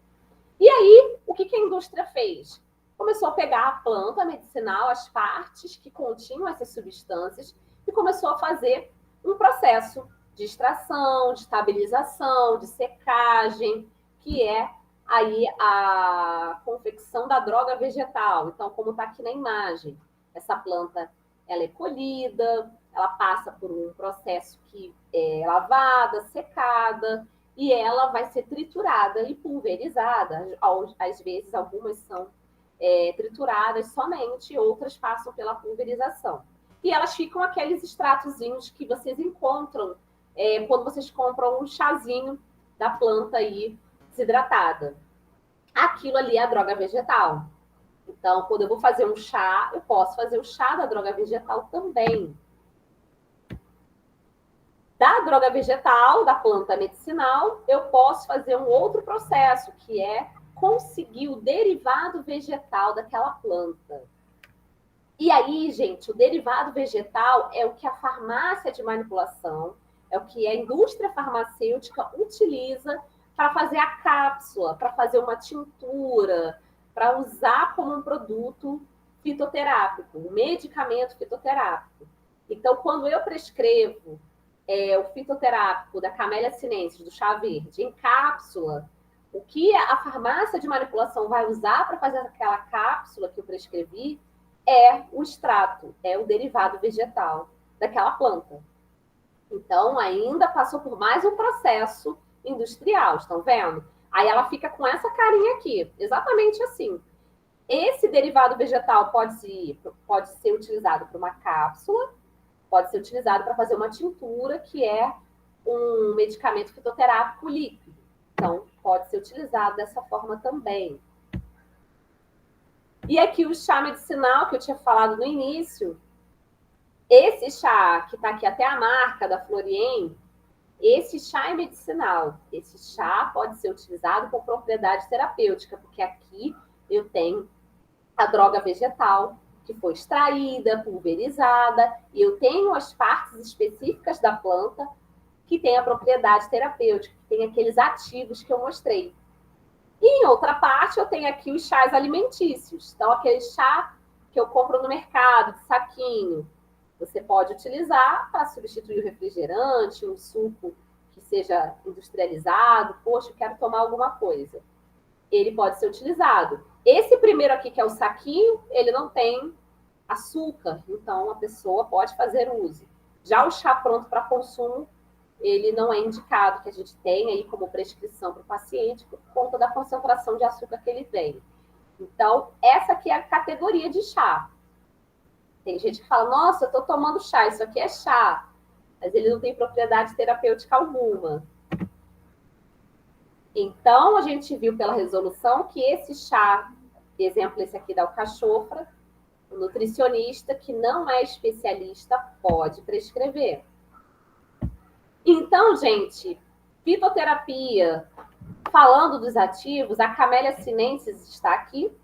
E aí, o que a indústria fez? Começou a pegar a planta medicinal, as partes que continham essas substâncias, e começou a fazer um processo de extração, de estabilização, de secagem, que é aí a confecção da droga vegetal. Então, como está aqui na imagem, essa planta ela é colhida, ela passa por um processo que é lavada, secada, e ela vai ser triturada e pulverizada. Às vezes, algumas são trituradas somente, outras passam pela pulverização. E elas ficam aqueles extratozinhos que vocês encontram quando vocês compram um chazinho da planta aí desidratada. Aquilo ali é a droga vegetal. Então, quando eu vou fazer um chá, eu posso fazer o chá da droga vegetal também. Da droga vegetal, da planta medicinal, eu posso fazer um outro processo, que é conseguir o derivado vegetal daquela planta. E aí, gente, o derivado vegetal é o que a farmácia de manipulação, é o que a indústria farmacêutica utiliza para fazer a cápsula, para fazer uma tintura, para usar como um produto fitoterápico, um medicamento fitoterápico. Então, quando eu prescrevo o fitoterápico da Camellia sinensis, do chá verde, em cápsula, o que a farmácia de manipulação vai usar para fazer aquela cápsula que eu prescrevi é o extrato, é o derivado vegetal daquela planta. Então, ainda passou por mais um processo industrial, estão vendo? Aí ela fica com essa carinha aqui, exatamente assim. Esse derivado vegetal pode ser utilizado para uma cápsula, pode ser utilizado para fazer uma tintura, que é um medicamento fitoterápico líquido. Então, pode ser utilizado dessa forma também. E aqui o chá medicinal, que eu tinha falado no início, esse chá, que está aqui até a marca da Florien, esse chá é medicinal. Esse chá pode ser utilizado com propriedade terapêutica, porque aqui eu tenho a droga vegetal, que foi extraída, pulverizada, e eu tenho as partes específicas da planta que tem a propriedade terapêutica, que tem aqueles ativos que eu mostrei. E em outra parte, eu tenho aqui os chás alimentícios. Então, aquele chá que eu compro no mercado, de saquinho, você pode utilizar para substituir o refrigerante, um suco que seja industrializado. Poxa, eu quero tomar alguma coisa. Ele pode ser utilizado. Esse primeiro aqui, que é o saquinho, ele não tem açúcar, então a pessoa pode fazer uso. Já o chá pronto para consumo, ele não é indicado que a gente tenha aí como prescrição para o paciente por conta da concentração de açúcar que ele tem. Então, essa aqui é a categoria de chá. Tem gente que fala, nossa, eu estou tomando chá, isso aqui é chá, mas ele não tem propriedade terapêutica alguma. Então, a gente viu pela resolução que esse chá, exemplo esse aqui da alcachofra, o nutricionista que não é especialista pode prescrever. Então, gente, fitoterapia, falando dos ativos, a Camellia sinensis está aqui.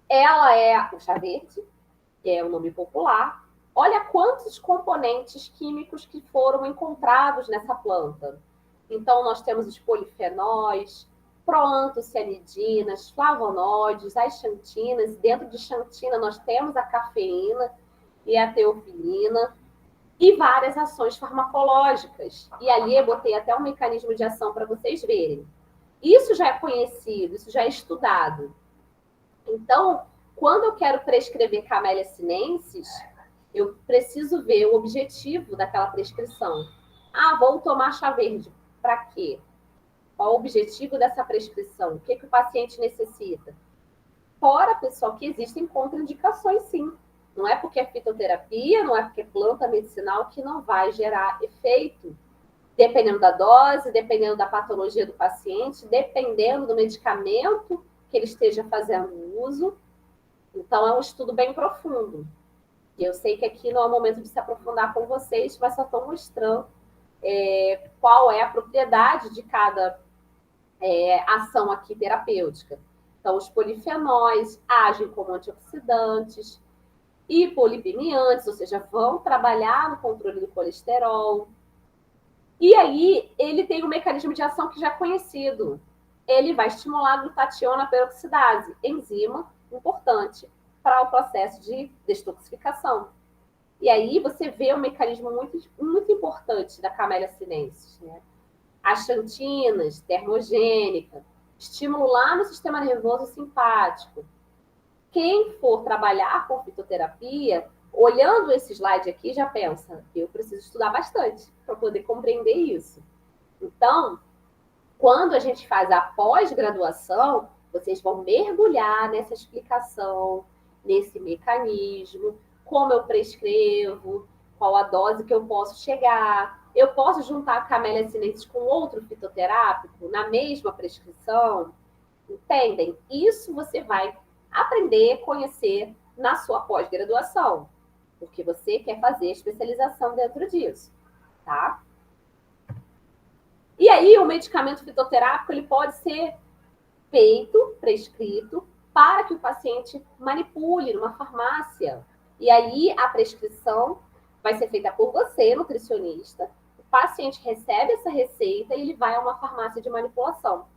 Ela é o chá verde, que é o nome popular. Olha quantos componentes químicos que foram encontrados nessa planta. Então, nós temos os polifenóis, proantocianidinas, flavonoides, as xantinas. Dentro de xantina, nós temos a cafeína e a teofilina e várias ações farmacológicas. E ali eu botei até um mecanismo de ação para vocês verem. Isso já é conhecido, isso já é estudado. Então, quando eu quero prescrever Camellia sinensis, eu preciso ver o objetivo daquela prescrição. Ah, vou tomar chá verde. Para quê? Qual o objetivo dessa prescrição? O que o paciente necessita? Fora, pessoal, que existem contraindicações, sim. Não é porque é fitoterapia, não é porque é planta medicinal que não vai gerar efeito. Dependendo da dose, dependendo da patologia do paciente, dependendo do medicamento que ele esteja fazendo uso. Então, é um estudo bem profundo. E eu sei que aqui não é o momento de se aprofundar com vocês, mas só estou mostrando qual é a propriedade de cada ação aqui terapêutica. Então, os polifenóis agem como antioxidantes, hipolipemiantes, ou seja, vão trabalhar no controle do colesterol. E aí, ele tem um mecanismo de ação que já é conhecido. Ele vai estimular a glutationa peroxidase, enzima importante para o processo de detoxificação. E aí você vê um mecanismo muito, muito importante da Camellia sinensis, né? As xantinas, termogênica, estimular no sistema nervoso simpático. Quem for trabalhar com fitoterapia, olhando esse slide aqui, já pensa, eu preciso estudar bastante para poder compreender isso. Então, quando a gente faz a pós-graduação, vocês vão mergulhar nessa explicação, nesse mecanismo, como eu prescrevo, qual a dose que eu posso chegar. Eu posso juntar a Camellia sinensis com outro fitoterápico na mesma prescrição? Entendem? Isso você vai aprender, conhecer na sua pós-graduação, porque você quer fazer especialização dentro disso, tá? E aí, o medicamento fitoterápico, ele pode ser feito, prescrito, para que o paciente manipule numa farmácia. E aí, a prescrição vai ser feita por você, nutricionista. O paciente recebe essa receita e ele vai a uma farmácia de manipulação.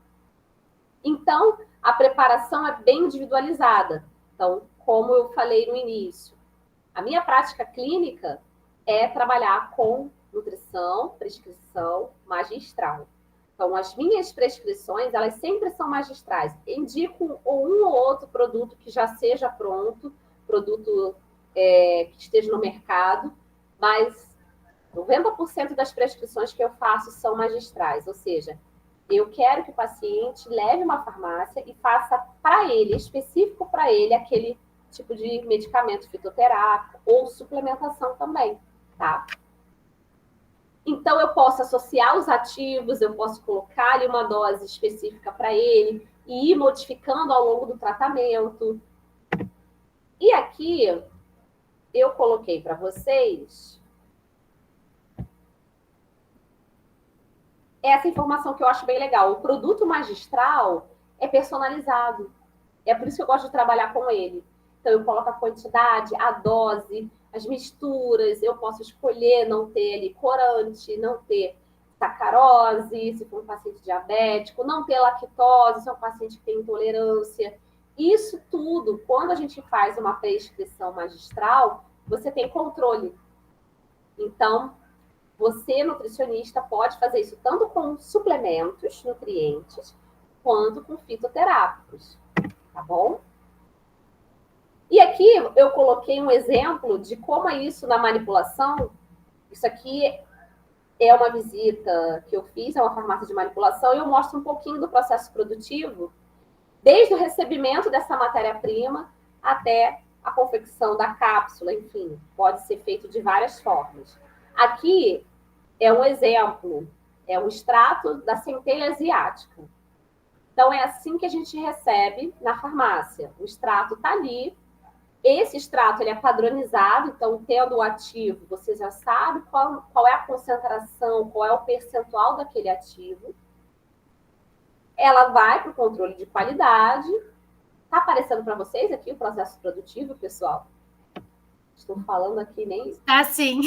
Então, a preparação é bem individualizada. Então, como eu falei no início, a minha prática clínica é trabalhar com nutrição, prescrição magistral. Então, as minhas prescrições, elas sempre são magistrais. Indico um ou outro produto que já seja pronto, produto que esteja no mercado, mas 90% das prescrições que eu faço são magistrais, ou seja, eu quero que o paciente leve uma farmácia e faça para ele, específico para ele, aquele tipo de medicamento fitoterápico ou suplementação também, tá? Então, eu posso associar os ativos, eu posso colocar ali uma dose específica para ele e ir modificando ao longo do tratamento. E aqui, eu coloquei para vocês essa informação que eu acho bem legal. O produto magistral é personalizado. É por isso que eu gosto de trabalhar com ele. Então, eu coloco a quantidade, a dose, as misturas, eu posso escolher não ter ali corante, não ter sacarose, se for um paciente diabético, não ter lactose, se é um paciente que tem intolerância. Isso tudo, quando a gente faz uma prescrição magistral, você tem controle. Então, você, nutricionista, pode fazer isso tanto com suplementos, nutrientes, quanto com fitoterápicos, tá bom? E aqui eu coloquei um exemplo de como é isso na manipulação. Isso aqui é uma visita que eu fiz a uma farmácia de manipulação e eu mostro um pouquinho do processo produtivo, desde o recebimento dessa matéria-prima até a confecção da cápsula, enfim, pode ser feito de várias formas. Aqui é um exemplo, é um extrato da centelha asiática. Então, é assim que a gente recebe na farmácia. O extrato está ali. Esse extrato ele é padronizado, então, tendo o ativo, você já sabe qual é a concentração, qual é o percentual daquele ativo. Ela vai para o controle de qualidade. Está aparecendo para vocês aqui o processo produtivo, pessoal? Estou falando aqui nem... Tá sim.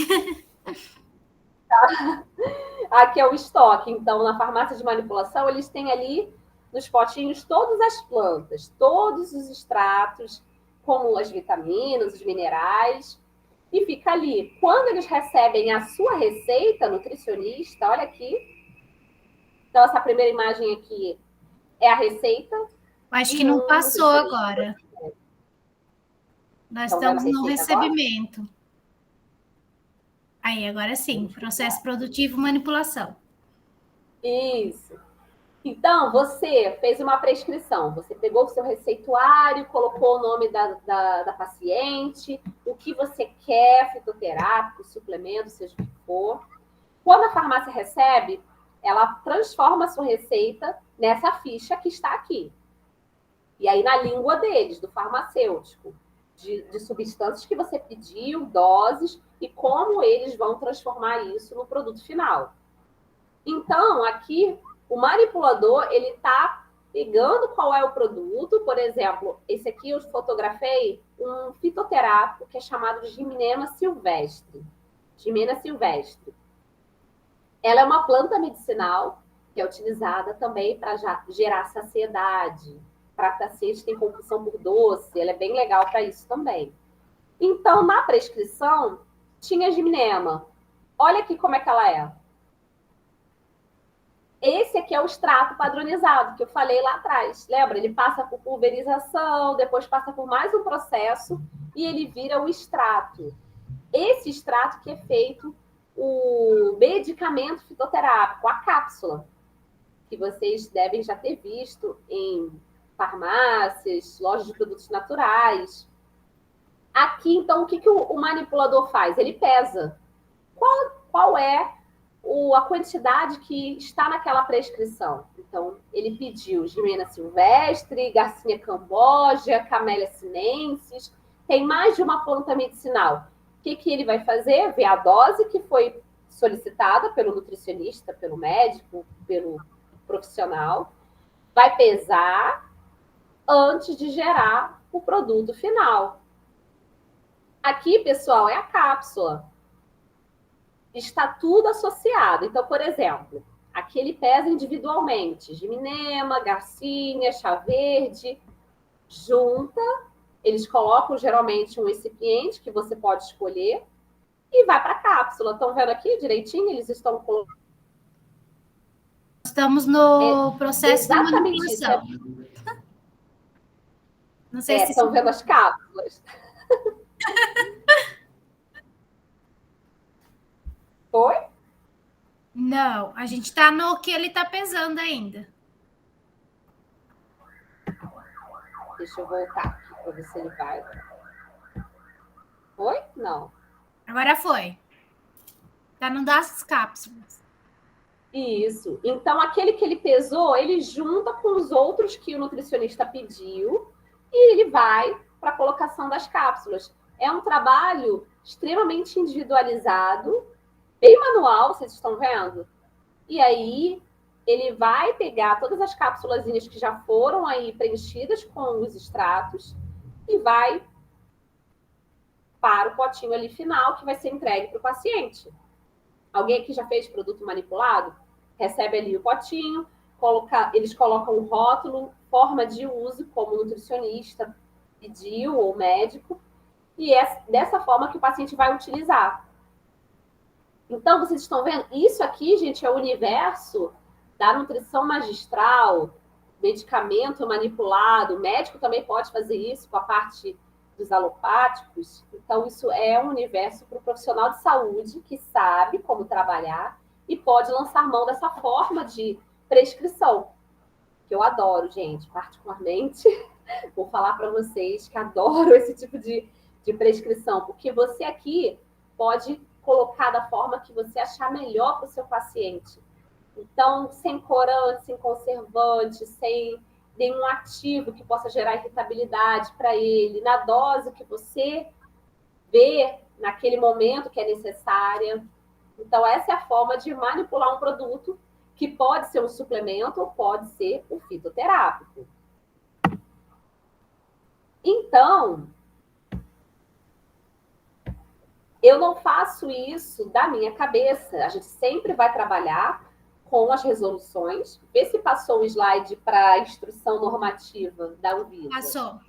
Aqui é o estoque. Então, na farmácia de manipulação, eles têm ali nos potinhos todas as plantas, todos os extratos, como as vitaminas, os minerais, e fica ali. Quando eles recebem a sua receita, nutricionista, olha aqui. Então, essa primeira imagem aqui é a receita. Acho que não passou agora. Nós então, estamos no recebimento. Agora? Aí, agora sim. Processo produtivo, manipulação. Isso. Então, você fez uma prescrição, você pegou o seu receituário, colocou o nome da paciente, o que você quer, fitoterápico, suplemento, seja o que for. Quando a farmácia recebe, ela transforma a sua receita nessa ficha que está aqui. E aí, na língua deles, do farmacêutico, de substâncias que você pediu, doses, e como eles vão transformar isso no produto final. Então, aqui, o manipulador, ele está pegando qual é o produto. Por exemplo, esse aqui eu fotografei um fitoterápico que é chamado de Gymnema silvestre. Gymnema silvestre. Ela é uma planta medicinal que é utilizada também para gerar saciedade, para pacientes que têm compulsão por doce. Ela é bem legal para isso também. Então, na prescrição, tinha Gymnema. Olha aqui como é que ela é. Esse aqui é o extrato padronizado, que eu falei lá atrás. Lembra? Ele passa por pulverização, depois passa por mais um processo e ele vira o extrato. Esse extrato que é feito o medicamento fitoterápico, a cápsula, que vocês devem já ter visto em farmácias, lojas de produtos naturais. Aqui, então, o que o manipulador faz? Ele pesa. Qual é a quantidade que está naquela prescrição? Então, ele pediu Gymnema silvestre, Garcinia cambogia, Camellia sinensis, tem mais de uma planta medicinal. O que ele vai fazer? Ver a dose que foi solicitada pelo nutricionista, pelo médico, pelo profissional, vai pesar antes de gerar o produto final. Aqui, pessoal, é a cápsula. Está tudo associado. Então, por exemplo, aqui ele pesa individualmente. Gymnema, Garcinia, chá verde, junta. Eles colocam geralmente um recipiente que você pode escolher e vai para a cápsula. Estão vendo aqui direitinho? Eles estão colocando. Estamos no processo de manipulação. Não sei se estão vendo as cápsulas. Foi? Não, a gente está no que ele está pesando ainda. Deixa eu voltar aqui para ver se ele vai. Foi? Não. Agora foi. Está no das cápsulas. Isso. Então, aquele que ele pesou, ele junta com os outros que o nutricionista pediu e ele vai para a colocação das cápsulas. É um trabalho extremamente individualizado, bem manual, vocês estão vendo? E aí, ele vai pegar todas as cápsulazinhas que já foram aí preenchidas com os extratos e vai para o potinho ali final que vai ser entregue para o paciente. Alguém aqui já fez produto manipulado? Recebe ali o potinho, eles colocam um rótulo, forma de uso, como o nutricionista pediu, ou médico, e é dessa forma que o paciente vai utilizar. Então, vocês estão vendo? Isso aqui, gente, é o universo da nutrição magistral, medicamento manipulado. O médico também pode fazer isso com a parte dos alopáticos. Então, isso é um universo para o profissional de saúde que sabe como trabalhar e pode lançar mão dessa forma de prescrição, que eu adoro, gente, particularmente. Vou falar para vocês que adoro esse tipo de prescrição, porque você aqui pode colocar da forma que você achar melhor para o seu paciente. Então, sem corante, sem conservante, sem nenhum ativo que possa gerar irritabilidade para ele, na dose que você vê naquele momento que é necessária. Então, essa é a forma de manipular um produto que pode ser um suplemento ou pode ser um fitoterápico. Então, eu não faço isso da minha cabeça. A gente sempre vai trabalhar com as resoluções. Vê se passou o slide para a instrução normativa da Anvisa. Passou.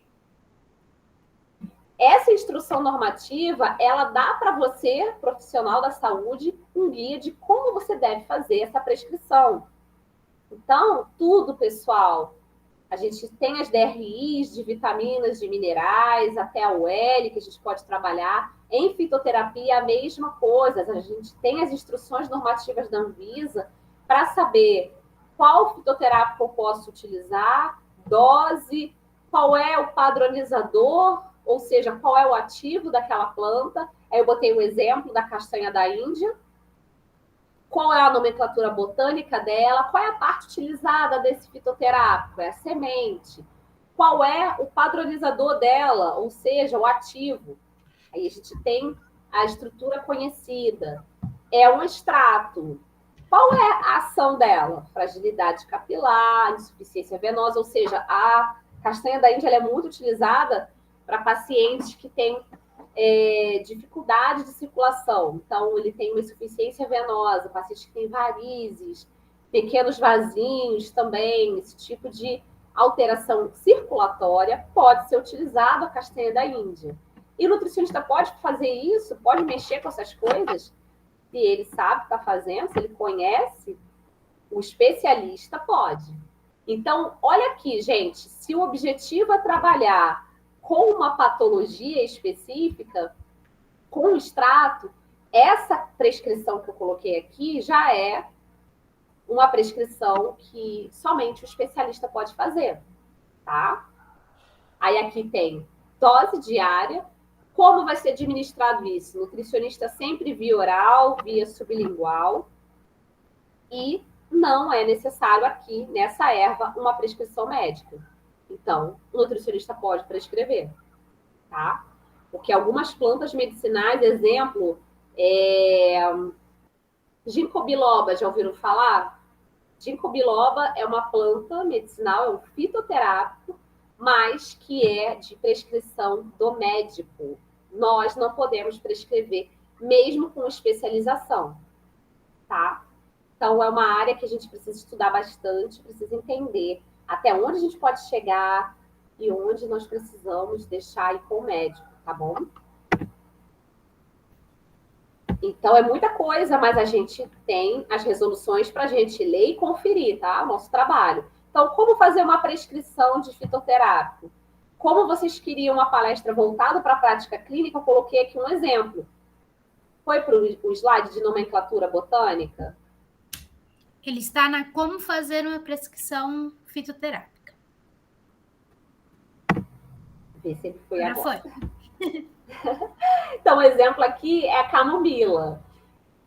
Essa instrução normativa, ela dá para você, profissional da saúde, um guia de como você deve fazer essa prescrição. Então, tudo, pessoal, a gente tem as DRIs de vitaminas, de minerais, até a UL, que a gente pode trabalhar. Em fitoterapia, a mesma coisa. A gente tem as instruções normativas da Anvisa para saber qual fitoterápico eu posso utilizar, dose, qual é o padronizador, ou seja, qual é o ativo daquela planta. Aí eu botei um exemplo da castanha da Índia. Qual é a nomenclatura botânica dela? Qual é a parte utilizada desse fitoterápico? É a semente. Qual é o padronizador dela, ou seja, o ativo? Aí a gente tem a estrutura conhecida. É um extrato. Qual é a ação dela? Fragilidade capilar, insuficiência venosa, ou seja, a castanha da Índia ela é muito utilizada para pacientes que têm dificuldade de circulação. Então, ele tem uma insuficiência venosa, pacientes que têm varizes, pequenos vasinhos também, esse tipo de alteração circulatória pode ser utilizado a castanha da Índia. E o nutricionista pode fazer isso, pode mexer com essas coisas, se ele sabe o que está fazendo, se ele conhece, o especialista pode. Então, olha aqui, gente, se o objetivo é trabalhar com uma patologia específica, com o extrato, essa prescrição que eu coloquei aqui já é uma prescrição que somente o especialista pode fazer, tá? Aí aqui tem dose diária, como vai ser administrado isso? Nutricionista sempre via oral, via sublingual, e não é necessário aqui, nessa erva, uma prescrição médica. Então, o nutricionista pode prescrever, tá? Porque algumas plantas medicinais, exemplo, ginkgo biloba, já ouviram falar? Ginkgo biloba é uma planta medicinal, é um fitoterápico, mas que é de prescrição do médico. Nós não podemos prescrever, mesmo com especialização, tá? Então, é uma área que a gente precisa estudar bastante, precisa entender até onde a gente pode chegar e onde nós precisamos deixar ir com o médico, tá bom? Então, é muita coisa, mas a gente tem as resoluções para a gente ler e conferir, tá? O nosso trabalho. Então, como fazer uma prescrição de fitoterápico? Como vocês queriam uma palestra voltada para a prática clínica, eu coloquei aqui um exemplo. Foi para o slide de nomenclatura botânica? Ele está na como fazer uma prescrição fitoterápica. Vê se ele foi agora. Foi. Então, o exemplo aqui é a camomila.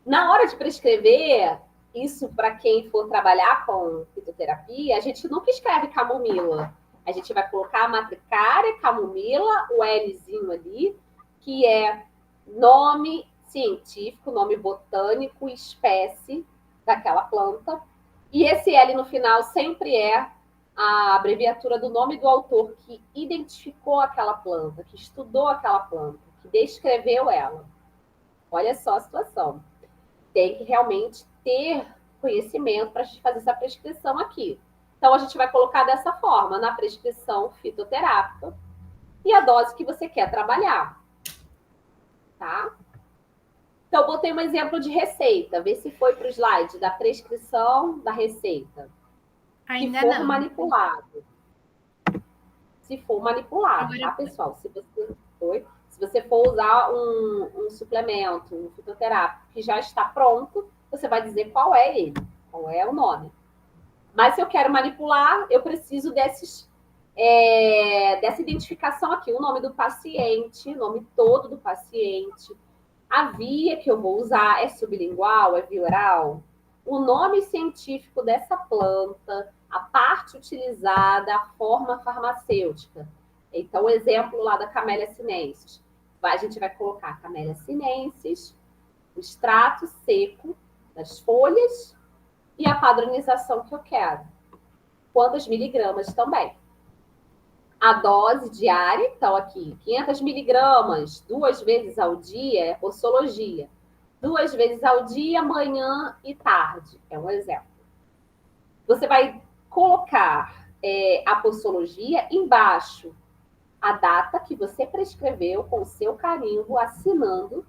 Na hora de prescrever, isso para quem for trabalhar com fitoterapia, a gente nunca escreve camomila. A gente vai colocar a matricária, camomila, o Lzinho ali, que é nome científico, nome botânico, espécie daquela planta. E esse L no final sempre é a abreviatura do nome do autor que identificou aquela planta, que estudou aquela planta, que descreveu ela. Olha só a situação. Tem que realmente ter conhecimento para a gente fazer essa prescrição aqui. Então, a gente vai colocar dessa forma, na prescrição fitoterápica, e a dose que você quer trabalhar. Tá? Então, botei um exemplo de receita. Vê se foi para o slide da prescrição da receita. Ainda se for não. manipulado. Se for manipulado, Agora tá, pessoal? Se você for usar um suplemento, um fitoterápico que já está pronto, você vai dizer qual é ele, qual é o nome. Mas se eu quero manipular, eu preciso dessa identificação aqui, o nome do paciente, o nome todo do paciente, a via que eu vou usar é sublingual, é via oral, o nome científico dessa planta, a parte utilizada, a forma farmacêutica. Então, o exemplo lá da Camellia sinensis. A gente vai colocar a Camellia sinensis, o extrato seco das folhas e a padronização que eu quero. Quantas miligramas também. A dose diária, então aqui, 500 miligramas, 2 vezes ao dia, é posologia. 2 vezes ao dia, manhã e tarde, é um exemplo. Você vai colocar a posologia embaixo, a data que você prescreveu com o seu carimbo, assinando,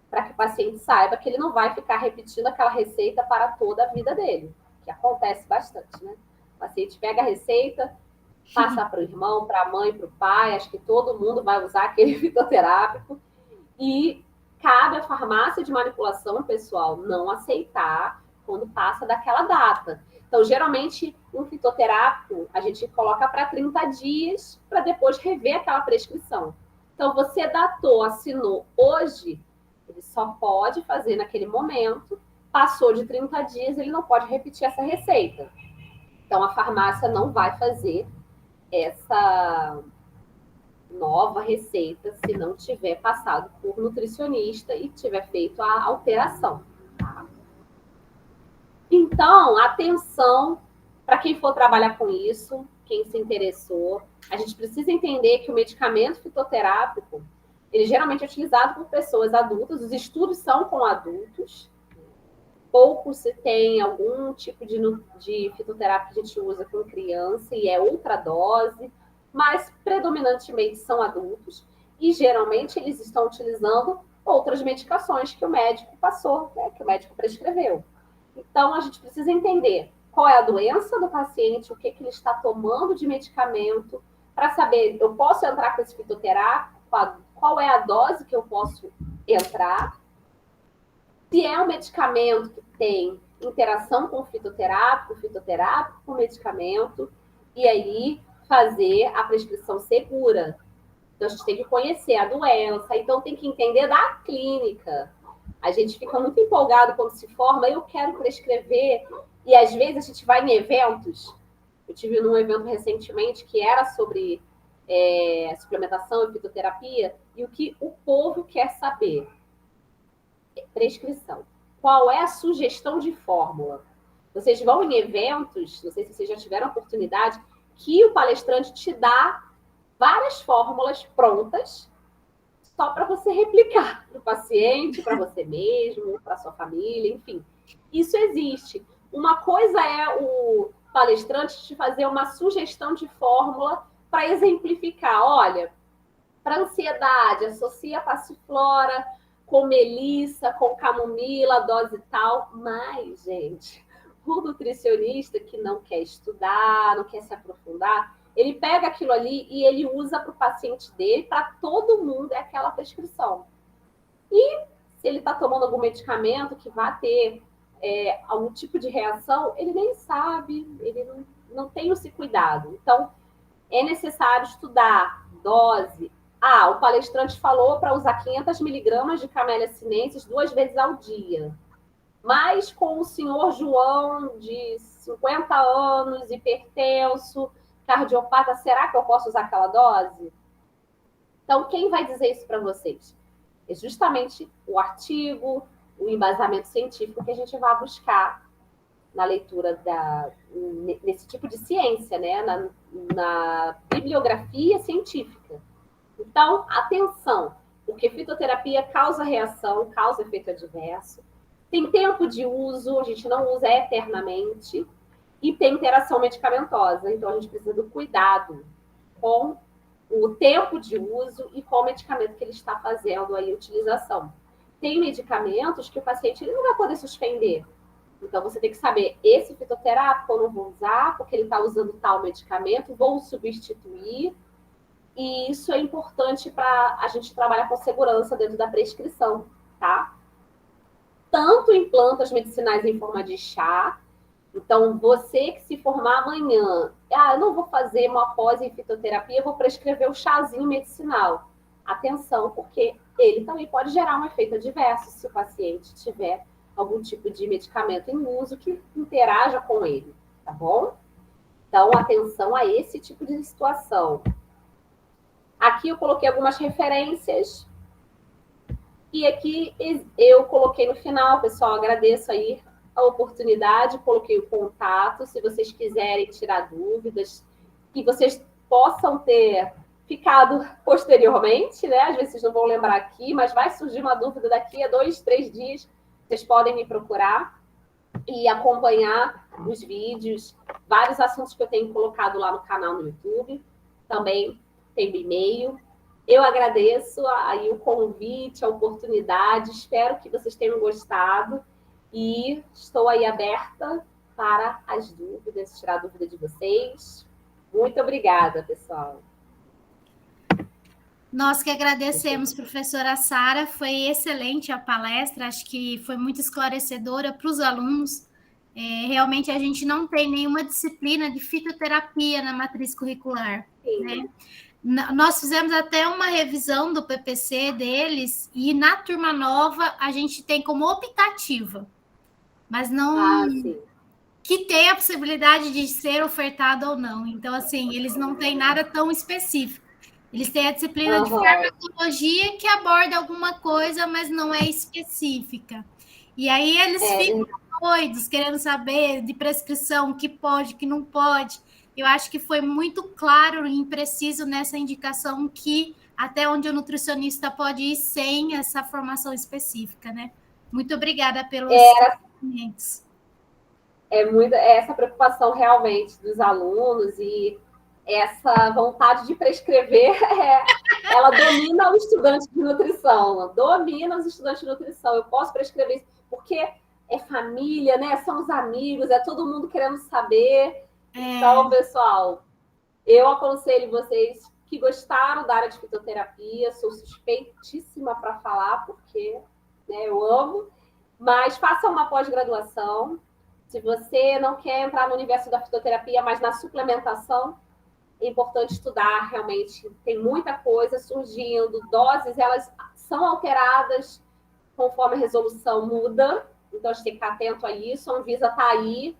para que o paciente saiba que ele não vai ficar repetindo aquela receita para toda a vida dele, que acontece bastante, né? O paciente pega a receita, passa para o irmão, para a mãe, para o pai, acho que todo mundo vai usar aquele fitoterápico, e cabe à farmácia de manipulação, pessoal, não aceitar quando passa daquela data. Então, geralmente, um fitoterápico, a gente coloca para 30 dias, para depois rever aquela prescrição. Então, você datou, assinou hoje, ele só pode fazer naquele momento, passou de 30 dias, ele não pode repetir essa receita. Então, a farmácia não vai fazer essa nova receita se não tiver passado por nutricionista e tiver feito a alteração. Tá? Então, atenção para quem for trabalhar com isso, quem se interessou. A gente precisa entender que o medicamento fitoterápico, ele geralmente é utilizado por pessoas adultas, os estudos são com adultos, pouco se tem algum tipo de fitoterapia que a gente usa com criança e é outra dose, mas predominantemente são adultos e geralmente eles estão utilizando outras medicações que o médico passou, né, que o médico prescreveu. Então, a gente precisa entender qual é a doença do paciente, o que ele está tomando de medicamento, para saber, eu posso entrar com esse fitoterápico, qual é a dose que eu posso entrar, se é um medicamento que tem interação com o fitoterápico com o medicamento, e aí fazer a prescrição segura. Então, a gente tem que conhecer a doença, então tem que entender da clínica. A gente fica muito empolgado quando se forma, eu quero prescrever, e às vezes a gente vai em eventos. Eu tive num evento recentemente que era sobre suplementação e fitoterapia, e o que o povo quer saber? Prescrição. Qual é a sugestão de fórmula? Vocês vão em eventos, não sei se vocês já tiveram oportunidade, que o palestrante te dá várias fórmulas prontas só para você replicar para o paciente, para você mesmo, para sua família, enfim. Isso existe. Uma coisa é o palestrante te fazer uma sugestão de fórmula para exemplificar. Olha, para ansiedade, associa passiflora com melissa, com camomila, dose tal. Mas, gente, o nutricionista que não quer estudar, não quer se aprofundar, ele pega aquilo ali e ele usa para o paciente dele, para todo mundo, é aquela prescrição. E se ele está tomando algum medicamento que vai ter algum tipo de reação, ele nem sabe, ele não tem esse cuidado. Então, é necessário estudar dose. O palestrante falou para usar 500 miligramas de Camellia sinensis 2 vezes ao dia. Mas com o senhor João, de 50 anos, hipertenso, cardiopata, será que eu posso usar aquela dose? Então, quem vai dizer isso para vocês? É justamente o artigo, o embasamento científico que a gente vai buscar na leitura nesse tipo de ciência, né? na bibliografia científica. Então, atenção, porque fitoterapia causa reação, causa efeito adverso, tem tempo de uso, a gente não usa eternamente, e tem interação medicamentosa. Então, a gente precisa do cuidado com o tempo de uso e com o medicamento que ele está fazendo aí a utilização. Tem medicamentos que o paciente ele não vai poder suspender. Então, você tem que saber, esse fitoterápico eu não vou usar, porque ele está usando tal medicamento, vou substituir. E isso é importante para a gente trabalhar com segurança dentro da prescrição, tá? Tanto em plantas medicinais em forma de chá. Então, você que se formar amanhã, eu não vou fazer uma pós em fitoterapia, eu vou prescrever o chazinho medicinal. Atenção, porque ele também pode gerar um efeito adverso se o paciente tiver algum tipo de medicamento em uso que interaja com ele, tá bom? Então, atenção a esse tipo de situação. Aqui eu coloquei algumas referências. E aqui eu coloquei no final, pessoal, agradeço aí a oportunidade, coloquei o contato, se vocês quiserem tirar dúvidas, que vocês possam ter ficado posteriormente, né? Às vezes vocês não vão lembrar aqui, mas vai surgir uma dúvida daqui a 2, 3 dias, vocês podem me procurar e acompanhar os vídeos, vários assuntos que eu tenho colocado lá no canal no YouTube, também tem o e-mail. Eu agradeço aí o convite, a oportunidade, espero que vocês tenham gostado e estou aí aberta para as dúvidas, tirar a dúvida de vocês. Muito obrigada, pessoal. Nós que agradecemos, professora Sara, foi excelente a palestra, acho que foi muito esclarecedora para os alunos Realmente a gente não tem nenhuma disciplina de fitoterapia na matriz curricular, né? Nós fizemos até uma revisão do PPC deles e na turma nova a gente tem como optativa, mas não que tem a possibilidade de ser ofertado ou não. Então, assim, eles não têm nada tão específico. Eles têm a disciplina de farmacologia que aborda alguma coisa, mas não é específica. E aí eles ficam doidos, querendo saber de prescrição, o que pode, o que não pode. Eu acho que foi muito claro e impreciso nessa indicação que até onde o nutricionista pode ir sem essa formação específica, né? Muito obrigada pelos comentários. Essa preocupação realmente dos alunos e essa vontade de prescrever, ela domina o estudante de nutrição, domina os estudantes de nutrição. Eu posso prescrever isso porque é família, né? São os amigos, é todo mundo querendo saber. Então, pessoal, eu aconselho vocês que gostaram da área de fitoterapia, sou suspeitíssima para falar, porque né, eu amo, mas façam uma pós-graduação. Se você não quer entrar no universo da fitoterapia, mas na suplementação, é importante estudar, realmente. Tem muita coisa surgindo, doses, elas são alteradas conforme a resolução muda, então a gente tem que ficar atento a isso. A Anvisa está aí,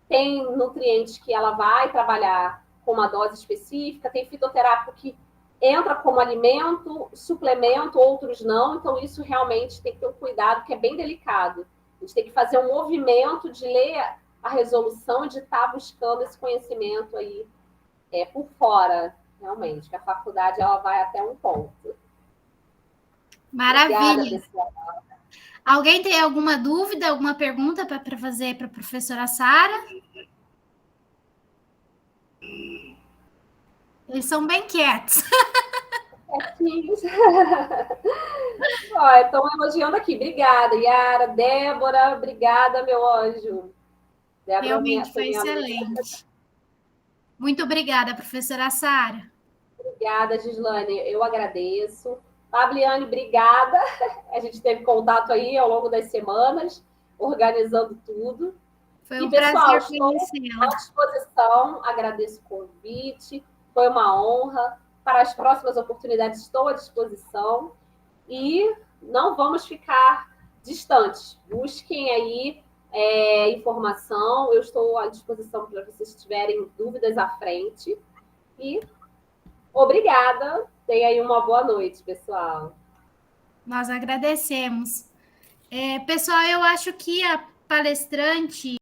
tem nutrientes que ela vai trabalhar com uma dose específica, tem fitoterápico que entra como alimento, suplemento, outros não, então isso realmente tem que ter um cuidado, que é bem delicado. A gente tem que fazer um movimento de ler a resolução e de estar buscando esse conhecimento aí por fora, realmente, que a faculdade ela vai até um ponto. Maravilha. Obrigada, pessoal. Alguém tem alguma dúvida, alguma pergunta para fazer para a professora Sara? Eles são bem quietos. Quietinhos. Estão elogiando aqui. Obrigada, Yara. Débora, obrigada, meu anjo. Débora, realmente foi excelente. Muito obrigada, professora Sara. Obrigada, Gislane. Eu agradeço. Fabiane, obrigada. A gente teve contato aí ao longo das semanas, organizando tudo. Foi um prazer conhecê-la. À disposição, agradeço o convite. Foi uma honra. Para as próximas oportunidades, estou à disposição. E não vamos ficar distantes. Busquem aí informação. Eu estou à disposição para vocês tiverem dúvidas à frente. E obrigada. Tenha aí uma boa noite, pessoal. Nós agradecemos. Pessoal, eu acho que a palestrante